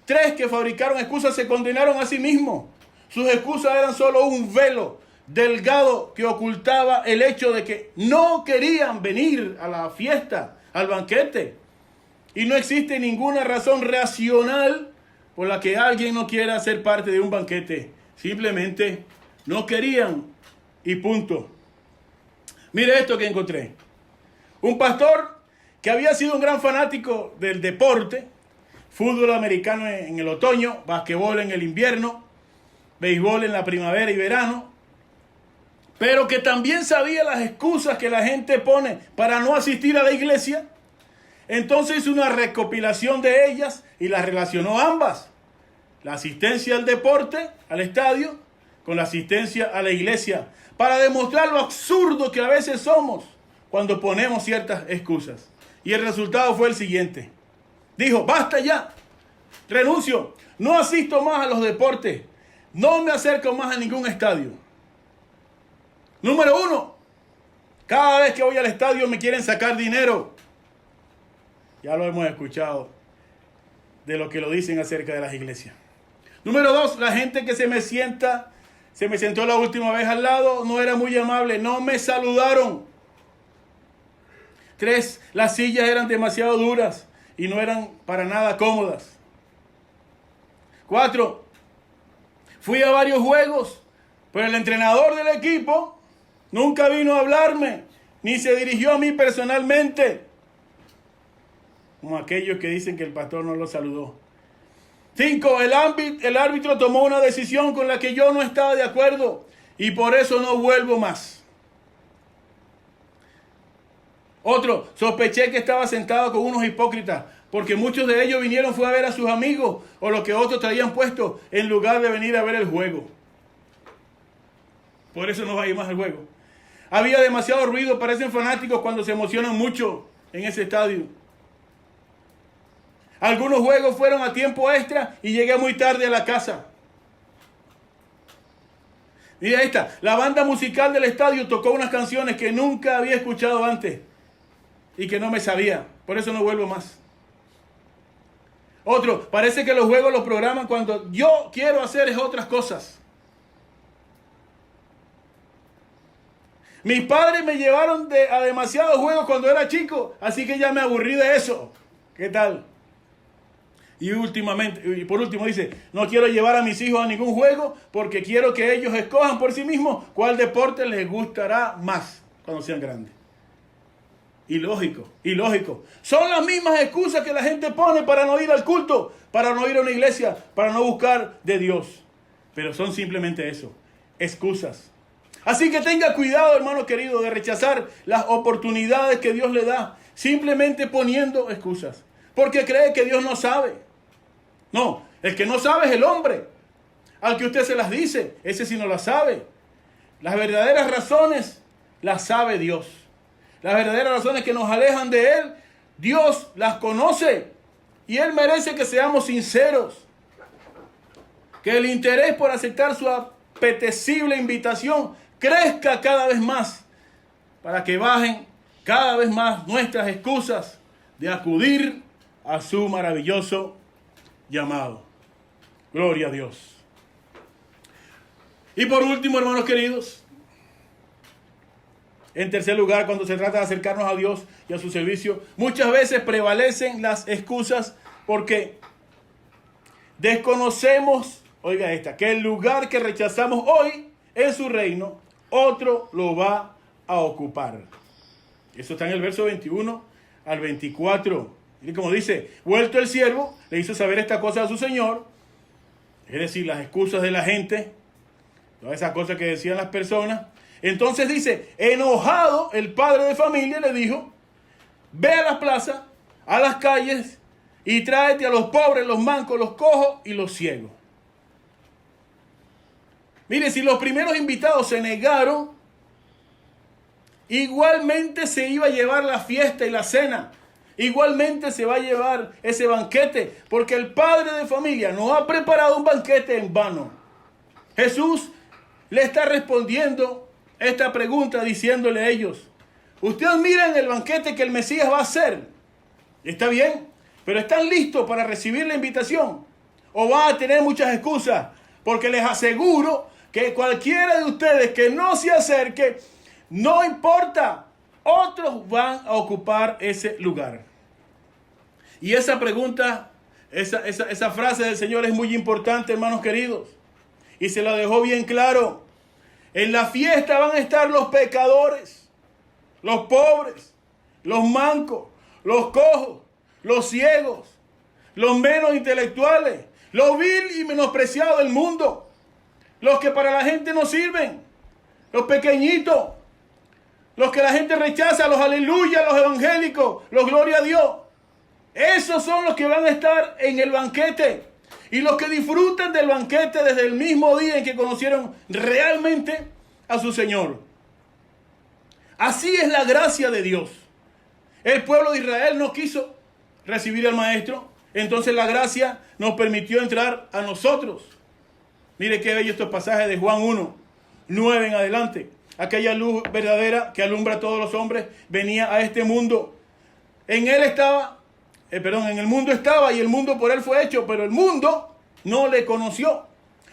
Speaker 1: tres que fabricaron excusas se condenaron a sí mismos. Sus excusas eran solo un velo delgado que ocultaba el hecho de que no querían venir a la fiesta, al banquete. Y no existe ninguna razón racional por la que alguien no quiera ser parte de un banquete. Simplemente no querían y punto. Mire esto que encontré. Un pastor que había sido un gran fanático del deporte, fútbol americano en el otoño, basquetbol en el invierno, béisbol en la primavera y verano, pero que también sabía las excusas que la gente pone para no asistir a la iglesia. Entonces hizo una recopilación de ellas y las relacionó ambas. La asistencia al deporte, al estadio, con la asistencia a la iglesia, para demostrar lo absurdo que a veces somos cuando ponemos ciertas excusas. Y el resultado fue el siguiente. Dijo, basta ya, renuncio, no asisto más a los deportes, no me acerco más a ningún estadio. Número 1, cada vez que voy al estadio me quieren sacar dinero. Ya lo hemos escuchado de lo que lo dicen acerca de las iglesias. Número 2, la gente que se me sentó la última vez al lado, no era muy amable, no me saludaron. 3, las sillas eran demasiado duras y no eran para nada cómodas. 4, fui a varios juegos, pero el entrenador del equipo nunca vino a hablarme, ni se dirigió a mí personalmente. Como aquellos que dicen que el pastor no los saludó. 5, el árbitro tomó una decisión con la que yo no estaba de acuerdo y por eso no vuelvo más. Otro, sospeché que estaba sentado con unos hipócritas, porque muchos de ellos fue a ver a sus amigos o lo que otros traían puesto en lugar de venir a ver el juego. Por eso no va a ir más al juego. Había demasiado ruido, parecen fanáticos cuando se emocionan mucho en ese estadio. Algunos juegos fueron a tiempo extra y llegué muy tarde a la casa. Mira esta, la banda musical del estadio tocó unas canciones que nunca había escuchado antes y que no me sabía, por eso no vuelvo más. Otro, parece que los juegos los programan cuando yo quiero hacer es otras cosas. Mis padres me llevaron a demasiados juegos cuando era chico, así que ya me aburrí de eso. ¿Qué tal? Y por último dice, no quiero llevar a mis hijos a ningún juego porque quiero que ellos escojan por sí mismos cuál deporte les gustará más cuando sean grandes. Ilógico. Son las mismas excusas que la gente pone para no ir al culto, para no ir a una iglesia, para no buscar de Dios. Pero son simplemente eso, excusas. Así que tenga cuidado, hermano querido, de rechazar las oportunidades que Dios le da, simplemente poniendo excusas. Porque cree que Dios no sabe. No, el que no sabe es el hombre. Al que usted se las dice, ese sí no las sabe. Las verdaderas razones las sabe Dios. Las verdaderas razones que nos alejan de Él, Dios las conoce. Y Él merece que seamos sinceros. Que el interés por aceptar su apetecible invitación crezca cada vez más. Para que bajen cada vez más nuestras excusas de acudir a su maravilloso llamado. Gloria a Dios. Y por último, hermanos queridos, en tercer lugar, cuando se trata de acercarnos a Dios y a su servicio, muchas veces prevalecen las excusas porque desconocemos, oiga esta, que el lugar que rechazamos hoy en su reino, otro lo va a ocupar. Eso está en el verso 21 al 24. Y como dice, vuelto el siervo, le hizo saber esta cosa a su señor, es decir, las excusas de la gente, todas esas cosas que decían las personas. Entonces dice, enojado el padre de familia le dijo, ve a las plazas, a las calles y tráete a los pobres, los mancos, los cojos y los ciegos. Mire, si los primeros invitados se negaron, igualmente se iba a llevar la fiesta y la cena. Igualmente se va a llevar ese banquete, porque el padre de familia no ha preparado un banquete en vano. Jesús le está respondiendo esta pregunta diciéndole a ellos, ustedes miran el banquete que el Mesías va a hacer. Está bien, pero ¿están listos para recibir la invitación? ¿O van a tener muchas excusas? Porque les aseguro que cualquiera de ustedes que no se acerque, no importa, otros van a ocupar ese lugar. Y esa pregunta, esa frase del Señor es muy importante, hermanos queridos. Y se la dejó bien claro. En la fiesta van a estar los pecadores, los pobres, los mancos, los cojos, los ciegos, los menos intelectuales, los vil y menospreciados del mundo, los que para la gente no sirven, los pequeñitos, los que la gente rechaza, los aleluya, los evangélicos, los gloria a Dios. Esos son los que van a estar en el banquete. Y los que disfrutan del banquete desde el mismo día en que conocieron realmente a su Señor. Así es la gracia de Dios. El pueblo de Israel no quiso recibir al Maestro. Entonces la gracia nos permitió entrar a nosotros. Mire qué bello estos pasajes de Juan 1, 9 en adelante. Aquella luz verdadera que alumbra a todos los hombres venía a este mundo. En él estaba... en el mundo estaba y el mundo por él fue hecho, pero el mundo no le conoció.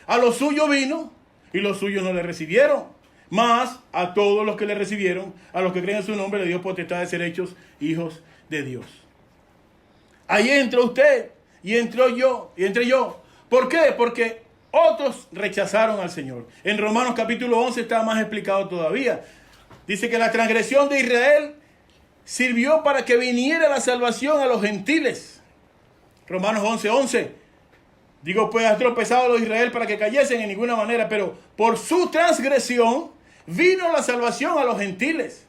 Speaker 1: A los suyos vino y los suyos no le recibieron. Mas a todos los que le recibieron, a los que creen en su nombre, le dio potestad de ser hechos hijos de Dios. Ahí entró usted y entró yo y entré yo. ¿Por qué? Porque otros rechazaron al Señor. En Romanos capítulo 11 está más explicado todavía. Dice que la transgresión de Israel sirvió para que viniera la salvación a los gentiles. Romanos 11:11. Digo, pues ha tropezado a los de Israel para que cayesen en ninguna manera, pero por su transgresión vino la salvación a los gentiles.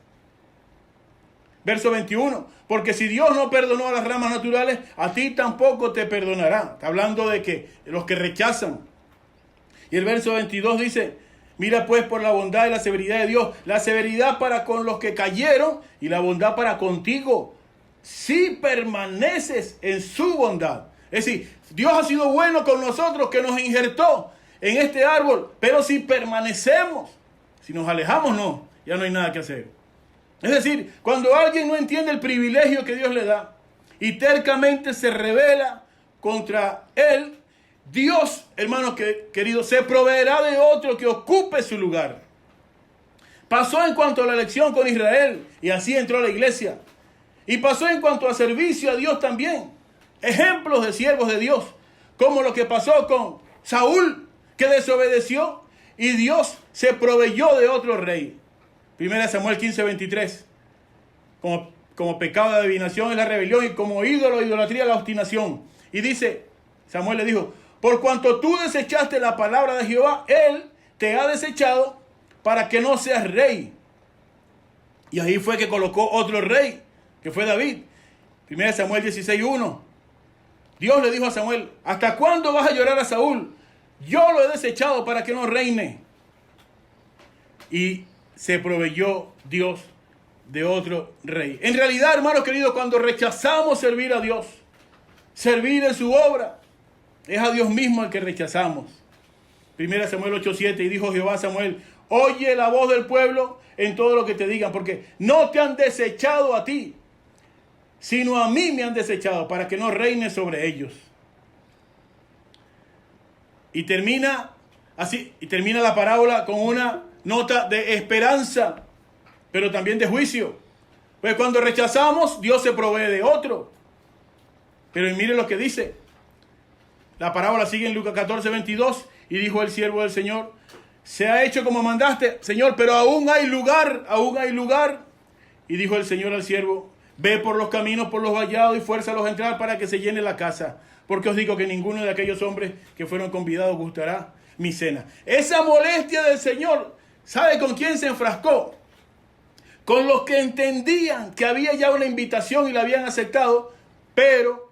Speaker 1: Verso 21. Porque si Dios no perdonó a las ramas naturales, a ti tampoco te perdonará. Está hablando de que los que rechazan. Y el verso 22 dice, mira pues por la bondad y la severidad de Dios, la severidad para con los que cayeron y la bondad para contigo, si permaneces en su bondad. Es decir, Dios ha sido bueno con nosotros que nos injertó en este árbol, pero si permanecemos, si nos alejamos no, ya no hay nada que hacer. Es decir, cuando alguien no entiende el privilegio que Dios le da y tercamente se rebela contra él, Dios, hermanos queridos, se proveerá de otro que ocupe su lugar. Pasó en cuanto a la elección con Israel y así entró a la iglesia. Y pasó en cuanto a servicio a Dios también. Ejemplos de siervos de Dios, como lo que pasó con Saúl, que desobedeció y Dios se proveyó de otro rey. 1 Samuel 15:23. Como pecado de adivinación es la rebelión y como ídolo, idolatría, la obstinación. Y dice, Samuel le dijo, por cuanto tú desechaste la palabra de Jehová, Él te ha desechado para que no seas rey. Y ahí fue que colocó otro rey, que fue David. 1 Samuel 16:1. Dios le dijo a Samuel, ¿hasta cuándo vas a llorar a Saúl? Yo lo he desechado para que no reine. Y se proveyó Dios de otro rey. En realidad, hermanos queridos, cuando rechazamos servir a Dios, servir en su obra, es a Dios mismo el que rechazamos. 1 Samuel 8:7, y dijo Jehová a Samuel: oye la voz del pueblo en todo lo que te digan, porque no te han desechado a ti, sino a mí me han desechado, para que no reine sobre ellos. Y termina así, y termina la parábola con una nota de esperanza, pero también de juicio. Pues cuando rechazamos, Dios se provee de otro. Pero mire lo que dice. La parábola sigue en Lucas 14:22. Y dijo el siervo del Señor: se ha hecho como mandaste, Señor, pero aún hay lugar, aún hay lugar. Y dijo el Señor al siervo: ve por los caminos, por los vallados, y fuérzalos a entrar para que se llene la casa. Porque os digo que ninguno de aquellos hombres que fueron convidados gustará mi cena. Esa molestia del Señor, ¿sabe con quién se enfrascó? Con los que entendían que había ya una invitación y la habían aceptado, pero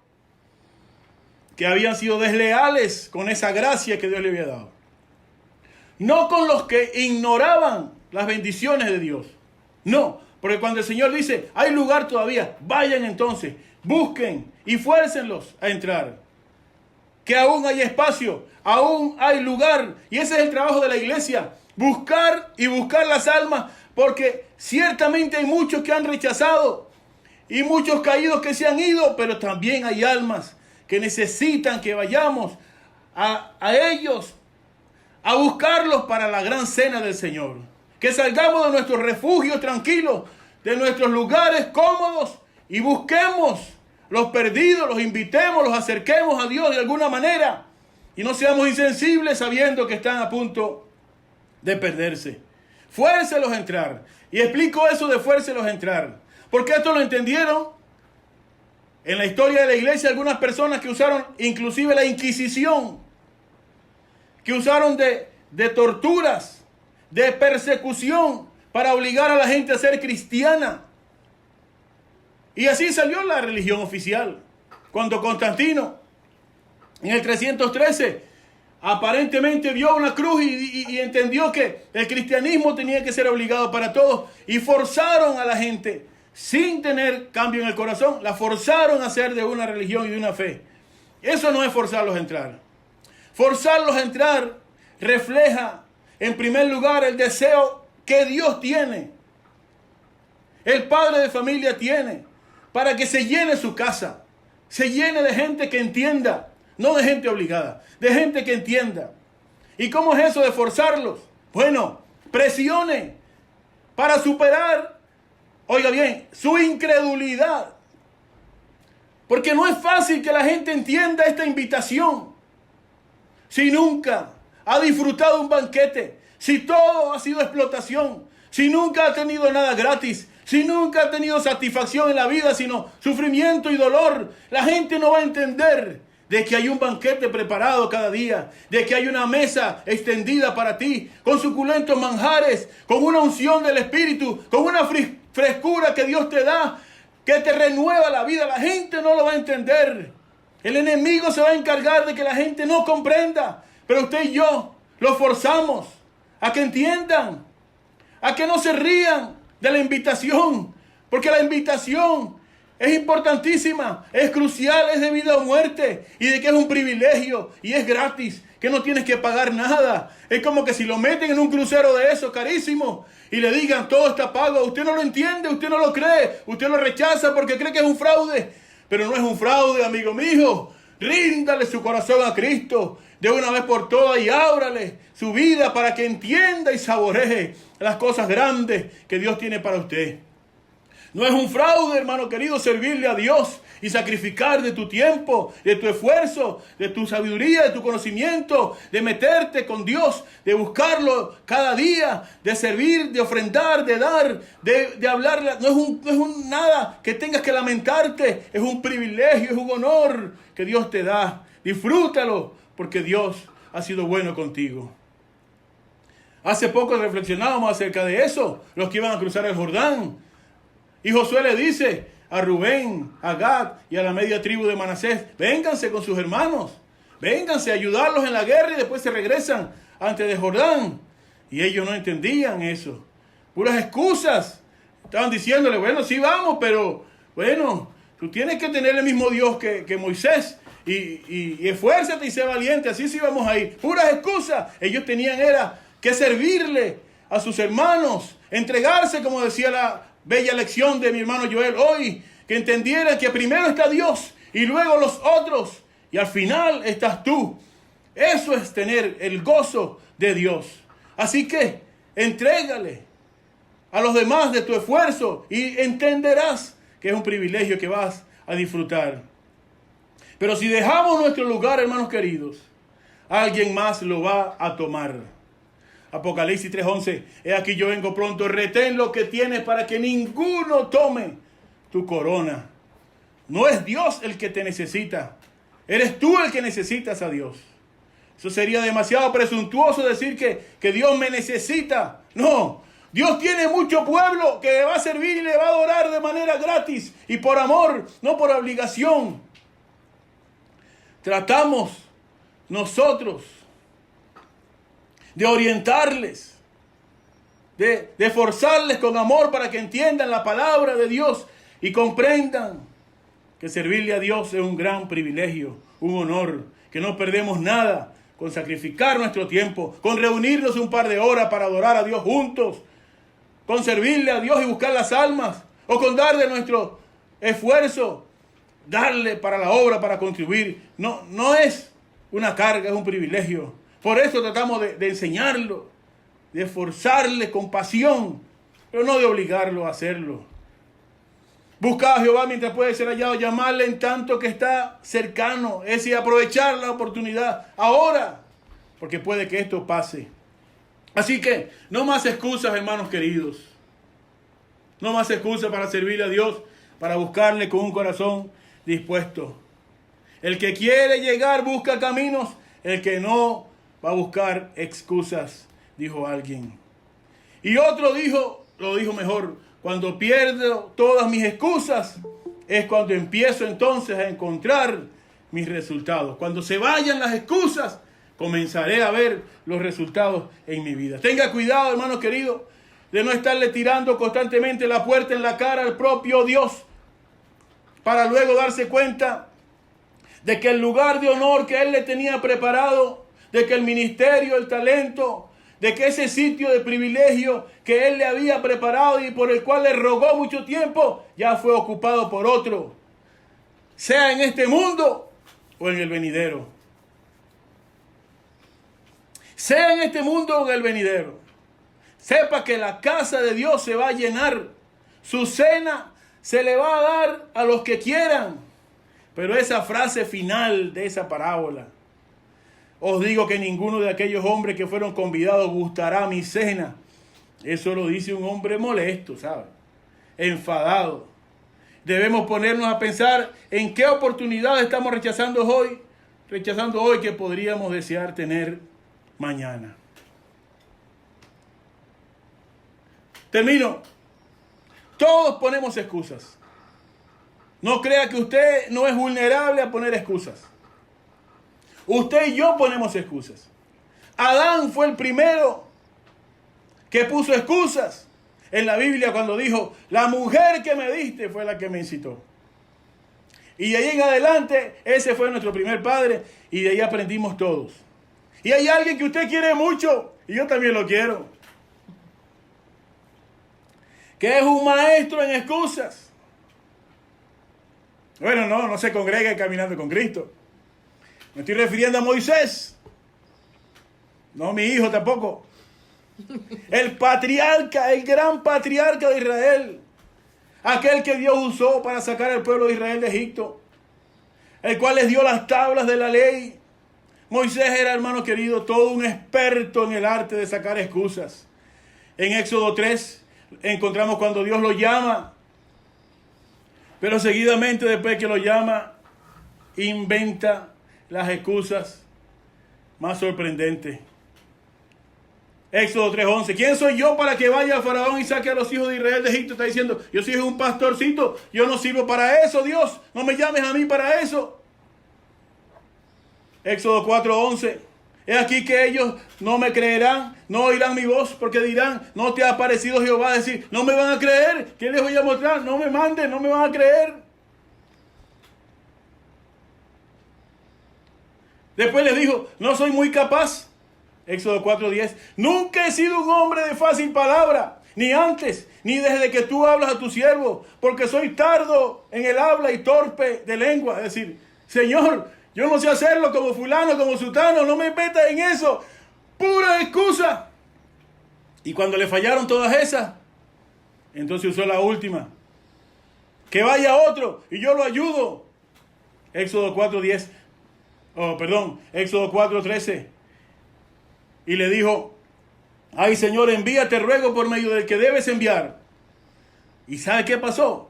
Speaker 1: que habían sido desleales con esa gracia que Dios le había dado. No con los que ignoraban las bendiciones de Dios. No, porque cuando el Señor dice: hay lugar todavía, vayan entonces, busquen y fuércenlos a entrar. Que aún hay espacio, aún hay lugar. Y ese es el trabajo de la iglesia: buscar y buscar las almas, porque ciertamente hay muchos que han rechazado y muchos caídos que se han ido, pero también hay almas que necesitan que vayamos a ellos, a buscarlos para la gran cena del Señor. Que salgamos de nuestros refugios tranquilos, de nuestros lugares cómodos, y busquemos los perdidos, los invitemos, los acerquemos a Dios de alguna manera, y no seamos insensibles sabiendo que están a punto de perderse. Fuércelos a entrar. Y explico eso de fuércelos a entrar, porque esto lo entendieron en la historia de la iglesia algunas personas que usaron inclusive la Inquisición, que usaron de torturas, de persecución para obligar a la gente a ser cristiana. Y así salió la religión oficial. Cuando Constantino, en el 313, aparentemente vio una cruz y entendió que el cristianismo tenía que ser obligado para todos, y forzaron a la gente, sin tener cambio en el corazón, la forzaron a ser de una religión y de una fe. Eso no es forzarlos a entrar. Forzarlos a entrar refleja, en primer lugar, el deseo que Dios tiene, el padre de familia tiene, para que se llene su casa, se llene de gente que entienda, no de gente obligada, de gente que entienda. ¿Y cómo es eso de forzarlos? Bueno, presione para superar, oiga bien, su incredulidad. Porque no es fácil que la gente entienda esta invitación si nunca ha disfrutado un banquete, si todo ha sido explotación, si nunca ha tenido nada gratis, si nunca ha tenido satisfacción en la vida, sino sufrimiento y dolor. La gente no va a entender de que hay un banquete preparado cada día, de que hay una mesa extendida para ti, con suculentos manjares, con una unción del Espíritu, con una frescura que Dios te da, que te renueva la vida. La gente no lo va a entender. El enemigo se va a encargar de que la gente no comprenda, pero usted y yo los forzamos a que entiendan, a que no se rían de la invitación, porque la invitación es importantísima, es crucial, es de vida o muerte, y de que es un privilegio y es gratis, que no tienes que pagar nada. Es como que si lo meten en un crucero de eso carísimo y le digan: todo está pago, usted no lo entiende, usted no lo cree, usted lo rechaza porque cree que es un fraude. Pero no es un fraude, amigo mío. Ríndale su corazón a Cristo de una vez por todas y ábrale su vida para que entienda y saboree las cosas grandes que Dios tiene para usted. No es un fraude, hermano querido, servirle a Dios y sacrificar de tu tiempo, de tu esfuerzo, de tu sabiduría, de tu conocimiento, de meterte con Dios, de buscarlo cada día, de servir, de ofrendar, de dar, de hablar. No es un nada que tengas que lamentarte, es un privilegio, es un honor que Dios te da. Disfrútalo, porque Dios ha sido bueno contigo. Hace poco reflexionábamos acerca de eso, los que iban a cruzar el Jordán. Y Josué le dice a Rubén, a Gad y a la media tribu de Manasés: vénganse con sus hermanos, vénganse a ayudarlos en la guerra, y después se regresan antes de Jordán. Y ellos no entendían eso, puras excusas. Estaban diciéndole, bueno, sí vamos, pero bueno, tú tienes que tener el mismo Dios que Moisés y esfuérzate y sé valiente, así sí vamos a ir. Puras excusas. Ellos tenían era que servirle a sus hermanos, entregarse, como decía la bella lección de mi hermano Joel hoy, que entendieran que primero está Dios y luego los otros y al final estás tú. Eso es tener el gozo de Dios. Así que entrégale a los demás de tu esfuerzo y entenderás que es un privilegio que vas a disfrutar. Pero si dejamos nuestro lugar, hermanos queridos, alguien más lo va a tomar. Apocalipsis 3:11, he aquí yo vengo pronto, retén lo que tienes para que ninguno tome tu corona. No es Dios el que te necesita, eres tú el que necesitas a Dios. Eso sería demasiado presuntuoso decir que Dios me necesita. No, Dios tiene mucho pueblo que le va a servir y le va a adorar de manera gratis y por amor, no por obligación. Tratamos nosotros de orientarles, de forzarles con amor para que entiendan la palabra de Dios y comprendan que servirle a Dios es un gran privilegio, un honor, que no perdemos nada con sacrificar nuestro tiempo, con reunirnos un par de horas para adorar a Dios juntos, con servirle a Dios y buscar las almas, o con dar de nuestro esfuerzo, darle para la obra, para contribuir. No es una carga, es un privilegio. Por eso tratamos de enseñarlo, de esforzarle con pasión, pero no de obligarlo a hacerlo. Busca a Jehová mientras puede ser hallado, llamarle en tanto que está cercano, es decir, aprovechar la oportunidad ahora, porque puede que esto pase. Así que no más excusas, hermanos queridos. No más excusas para servirle a Dios, para buscarle con un corazón dispuesto. El que quiere llegar busca caminos, el que no va a buscar excusas, dijo alguien. Y otro lo dijo mejor, cuando pierdo todas mis excusas, es cuando empiezo entonces a encontrar mis resultados. Cuando se vayan las excusas, comenzaré a ver los resultados en mi vida. Tenga cuidado, hermano querido, de no estarle tirando constantemente la puerta en la cara al propio Dios, para luego darse cuenta de que el lugar de honor que Él le tenía preparado, de que el ministerio, el talento, de que ese sitio de privilegio que Él le había preparado y por el cual le rogó mucho tiempo, ya fue ocupado por otro, sea en este mundo o en el venidero. Sea en este mundo o en el venidero. Sepa que la casa de Dios se va a llenar. Su cena se le va a dar a los que quieran. Pero esa frase final de esa parábola, os digo que ninguno de aquellos hombres que fueron convidados gustará mi cena. Eso lo dice un hombre molesto, ¿sabe? Enfadado. Debemos ponernos a pensar en qué oportunidad estamos rechazando hoy que podríamos desear tener mañana. Termino. Todos ponemos excusas. No crea que usted no es vulnerable a poner excusas. Usted y yo ponemos excusas. Adán fue el primero que puso excusas en la Biblia cuando dijo, la mujer que me diste fue la que me incitó. Y de ahí en adelante, ese fue nuestro primer padre y de ahí aprendimos todos. Y hay alguien que usted quiere mucho y yo también lo quiero, que es un maestro en excusas. Bueno, no se congrega caminando con Cristo. Me estoy refiriendo a Moisés. No mi hijo tampoco. El patriarca, el gran patriarca de Israel. Aquel que Dios usó para sacar al pueblo de Israel de Egipto. El cual les dio las tablas de la ley. Moisés era, hermano querido, todo un experto en el arte de sacar excusas. En Éxodo 3 encontramos cuando Dios lo llama. Pero seguidamente después que lo llama, inventa las excusas más sorprendentes. Éxodo 3:11. ¿Quién soy yo para que vaya a Faraón y saque a los hijos de Israel de Egipto? Está diciendo, yo soy un pastorcito, yo no sirvo para eso, Dios. No me llames a mí para eso. Éxodo 4:11. He aquí que ellos no me creerán, no oirán mi voz, porque dirán, no te ha aparecido Jehová. Decir, no me van a creer. ¿Qué les voy a mostrar? No me manden, no me van a creer. Después les dijo, no soy muy capaz. Éxodo 4:10. Nunca he sido un hombre de fácil palabra, ni antes, ni desde que tú hablas a tu siervo, porque soy tardo en el habla y torpe de lengua. Es decir, Señor, yo no sé hacerlo como fulano, como sutano, no me metas en eso. Pura excusa. Y cuando le fallaron todas esas, entonces usó la última. Que vaya otro y yo lo ayudo. Éxodo 4:10. Éxodo 4:13. Y le dijo, ay Señor, envíate, ruego, por medio del que debes enviar. ¿Y sabe qué pasó?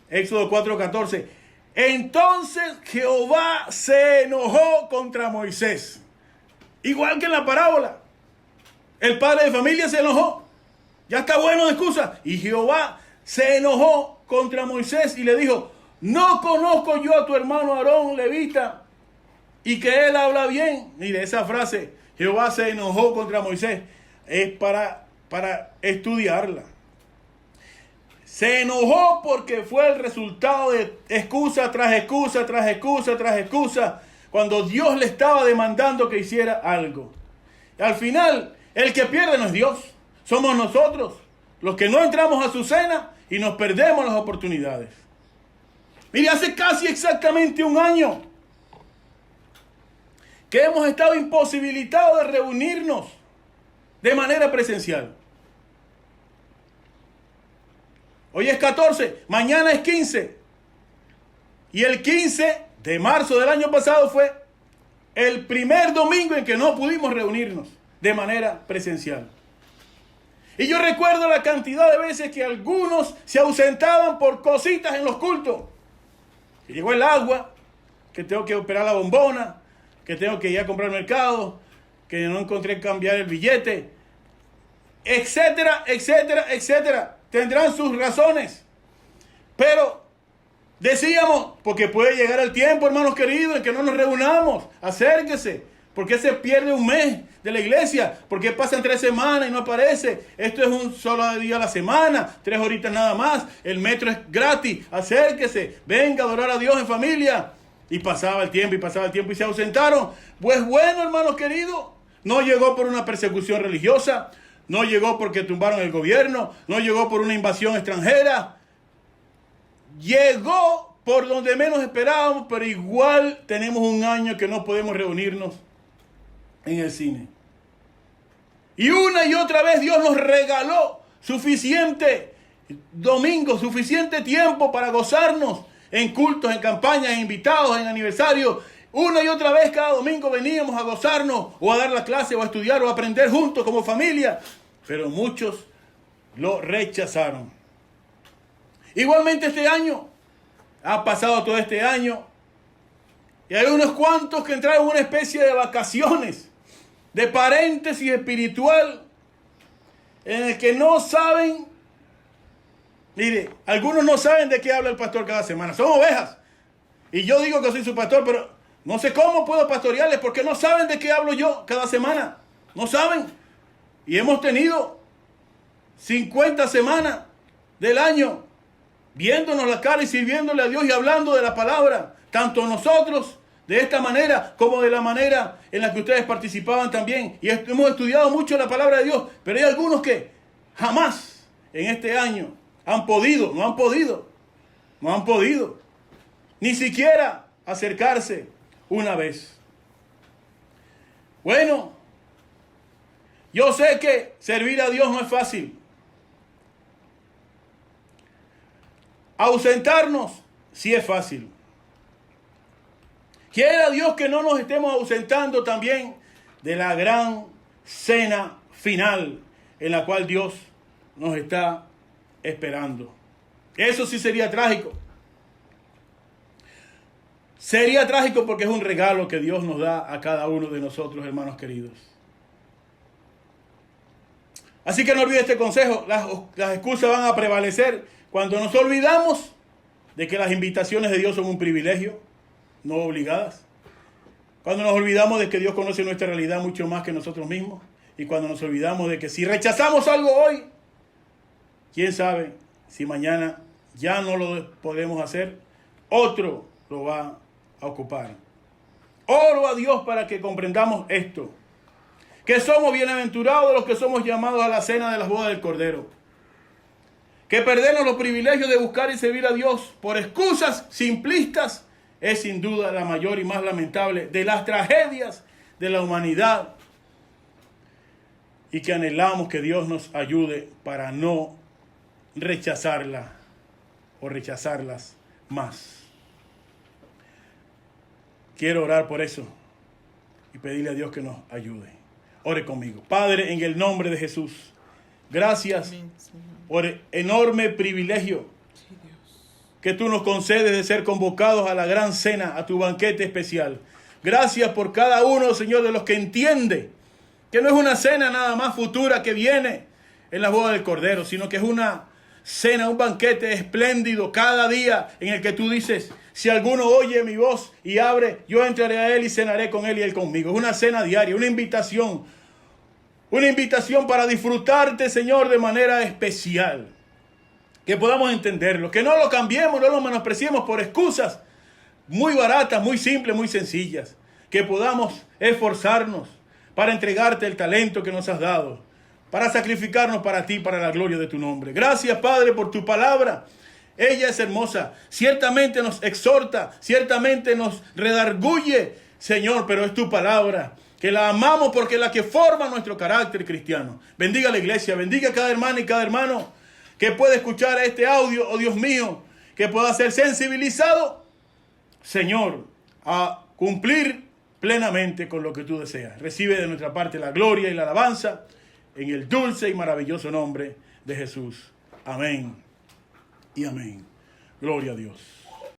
Speaker 1: Éxodo 4:14. Entonces Jehová se enojó contra Moisés. Igual que en la parábola. El padre de familia se enojó. Ya está bueno de excusa. Y Jehová se enojó contra Moisés y le dijo, ¿no conozco yo a tu hermano Aarón, levita, y que él habla bien? Mire, esa frase, Jehová se enojó contra Moisés, es para estudiarla. Se enojó porque fue el resultado de excusa tras excusa, tras excusa, tras excusa, cuando Dios le estaba demandando que hiciera algo. Y al final, el que pierde no es Dios, somos nosotros, los que no entramos a su cena y nos perdemos las oportunidades. Mire, hace casi exactamente un año que hemos estado imposibilitados de reunirnos de manera presencial. Hoy es 14, mañana es 15. Y el 15 de marzo del año pasado fue el primer domingo en que no pudimos reunirnos de manera presencial. Y yo recuerdo la cantidad de veces que algunos se ausentaban por cositas en los cultos. Que llegó el agua, que tengo que operar la bombona, que tengo que ir a comprar mercado, que no encontré cambiar el billete, etcétera, etcétera, etcétera. Tendrán sus razones. Pero decíamos, porque puede llegar el tiempo, hermanos queridos, en que no nos reunamos. Acérquese. ¿Por qué se pierde un mes de la iglesia? ¿Por qué pasan 3 semanas y no aparece? Esto es un solo día a la semana, 3 horitas nada más. El metro es gratis. Acérquese. Venga a adorar a Dios en familia. Y pasaba el tiempo y se ausentaron. Pues bueno, hermanos queridos, no llegó por una persecución religiosa. No llegó porque tumbaron el gobierno. No llegó por una invasión extranjera. Llegó por donde menos esperábamos, pero igual tenemos un año que no podemos reunirnos en el cine. Y una y otra vez Dios nos regaló suficiente domingo, suficiente tiempo para gozarnos en cultos, en campañas, en invitados, en aniversarios. Una y otra vez cada domingo veníamos a gozarnos o a dar la clase o a estudiar o a aprender juntos como familia. Pero muchos lo rechazaron. Igualmente este año, ha pasado todo este año y hay unos cuantos que entraron en una especie de vacaciones, de paréntesis espiritual, en el que no saben, mire, algunos no saben de qué habla el pastor cada semana, son ovejas. Y yo digo que soy su pastor, pero no sé cómo puedo pastorearles porque no saben de qué hablo yo cada semana. No saben. Y hemos tenido 50 semanas del año viéndonos la cara y sirviéndole a Dios y hablando de la palabra. Tanto nosotros de esta manera como de la manera en la que ustedes participaban también. Y hemos estudiado mucho la palabra de Dios. Pero hay algunos que jamás en este año no han podido ni siquiera acercarse una vez. Bueno, yo sé que servir a Dios no es fácil. Ausentarnos sí es fácil. Quiera Dios que no nos estemos ausentando también de la gran cena final en la cual Dios nos está esperando. Eso sí sería trágico. Sería trágico porque es un regalo que Dios nos da a cada uno de nosotros, hermanos queridos. Así que no olvide este consejo. Las excusas van a prevalecer cuando nos olvidamos de que las invitaciones de Dios son un privilegio, no obligadas. Cuando nos olvidamos de que Dios conoce nuestra realidad mucho más que nosotros mismos. Y cuando nos olvidamos de que si rechazamos algo hoy, quién sabe si mañana ya no lo podemos hacer, otro lo va a ocupar. Oro a Dios para que comprendamos esto, que somos bienaventurados los que somos llamados a la cena de las bodas del Cordero, que perdernos los privilegios de buscar y servir a Dios por excusas simplistas es sin duda la mayor y más lamentable de las tragedias de la humanidad, y que anhelamos que Dios nos ayude para no rechazarla o rechazarlas más. Quiero orar por eso y pedirle a Dios que nos ayude. Ore conmigo. Padre, en el nombre de Jesús, gracias por el enorme privilegio que tú nos concedes de ser convocados a la gran cena, a tu banquete especial. Gracias por cada uno, Señor, de los que entiende que no es una cena nada más futura que viene en la boda del Cordero, sino que es una cena, un banquete espléndido cada día en el que tú dices, si alguno oye mi voz y abre, yo entraré a él y cenaré con él y él conmigo. Es una cena diaria, una invitación para disfrutarte, Señor, de manera especial. Que podamos entenderlo, que no lo cambiemos, no lo menospreciemos por excusas muy baratas, muy simples, muy sencillas. Que podamos esforzarnos para entregarte el talento que nos has dado, para sacrificarnos para ti, para la gloria de tu nombre. Gracias, Padre, por tu palabra. Ella es hermosa, ciertamente nos exhorta, ciertamente nos redarguye, Señor, pero es tu palabra, que la amamos porque es la que forma nuestro carácter cristiano. Bendiga a la iglesia, bendiga a cada hermana y cada hermano que pueda escuchar este audio, oh Dios mío, que pueda ser sensibilizado, Señor, a cumplir plenamente con lo que tú deseas. Recibe de nuestra parte la gloria y la alabanza en el dulce y maravilloso nombre de Jesús. Amén y amén. Gloria a Dios.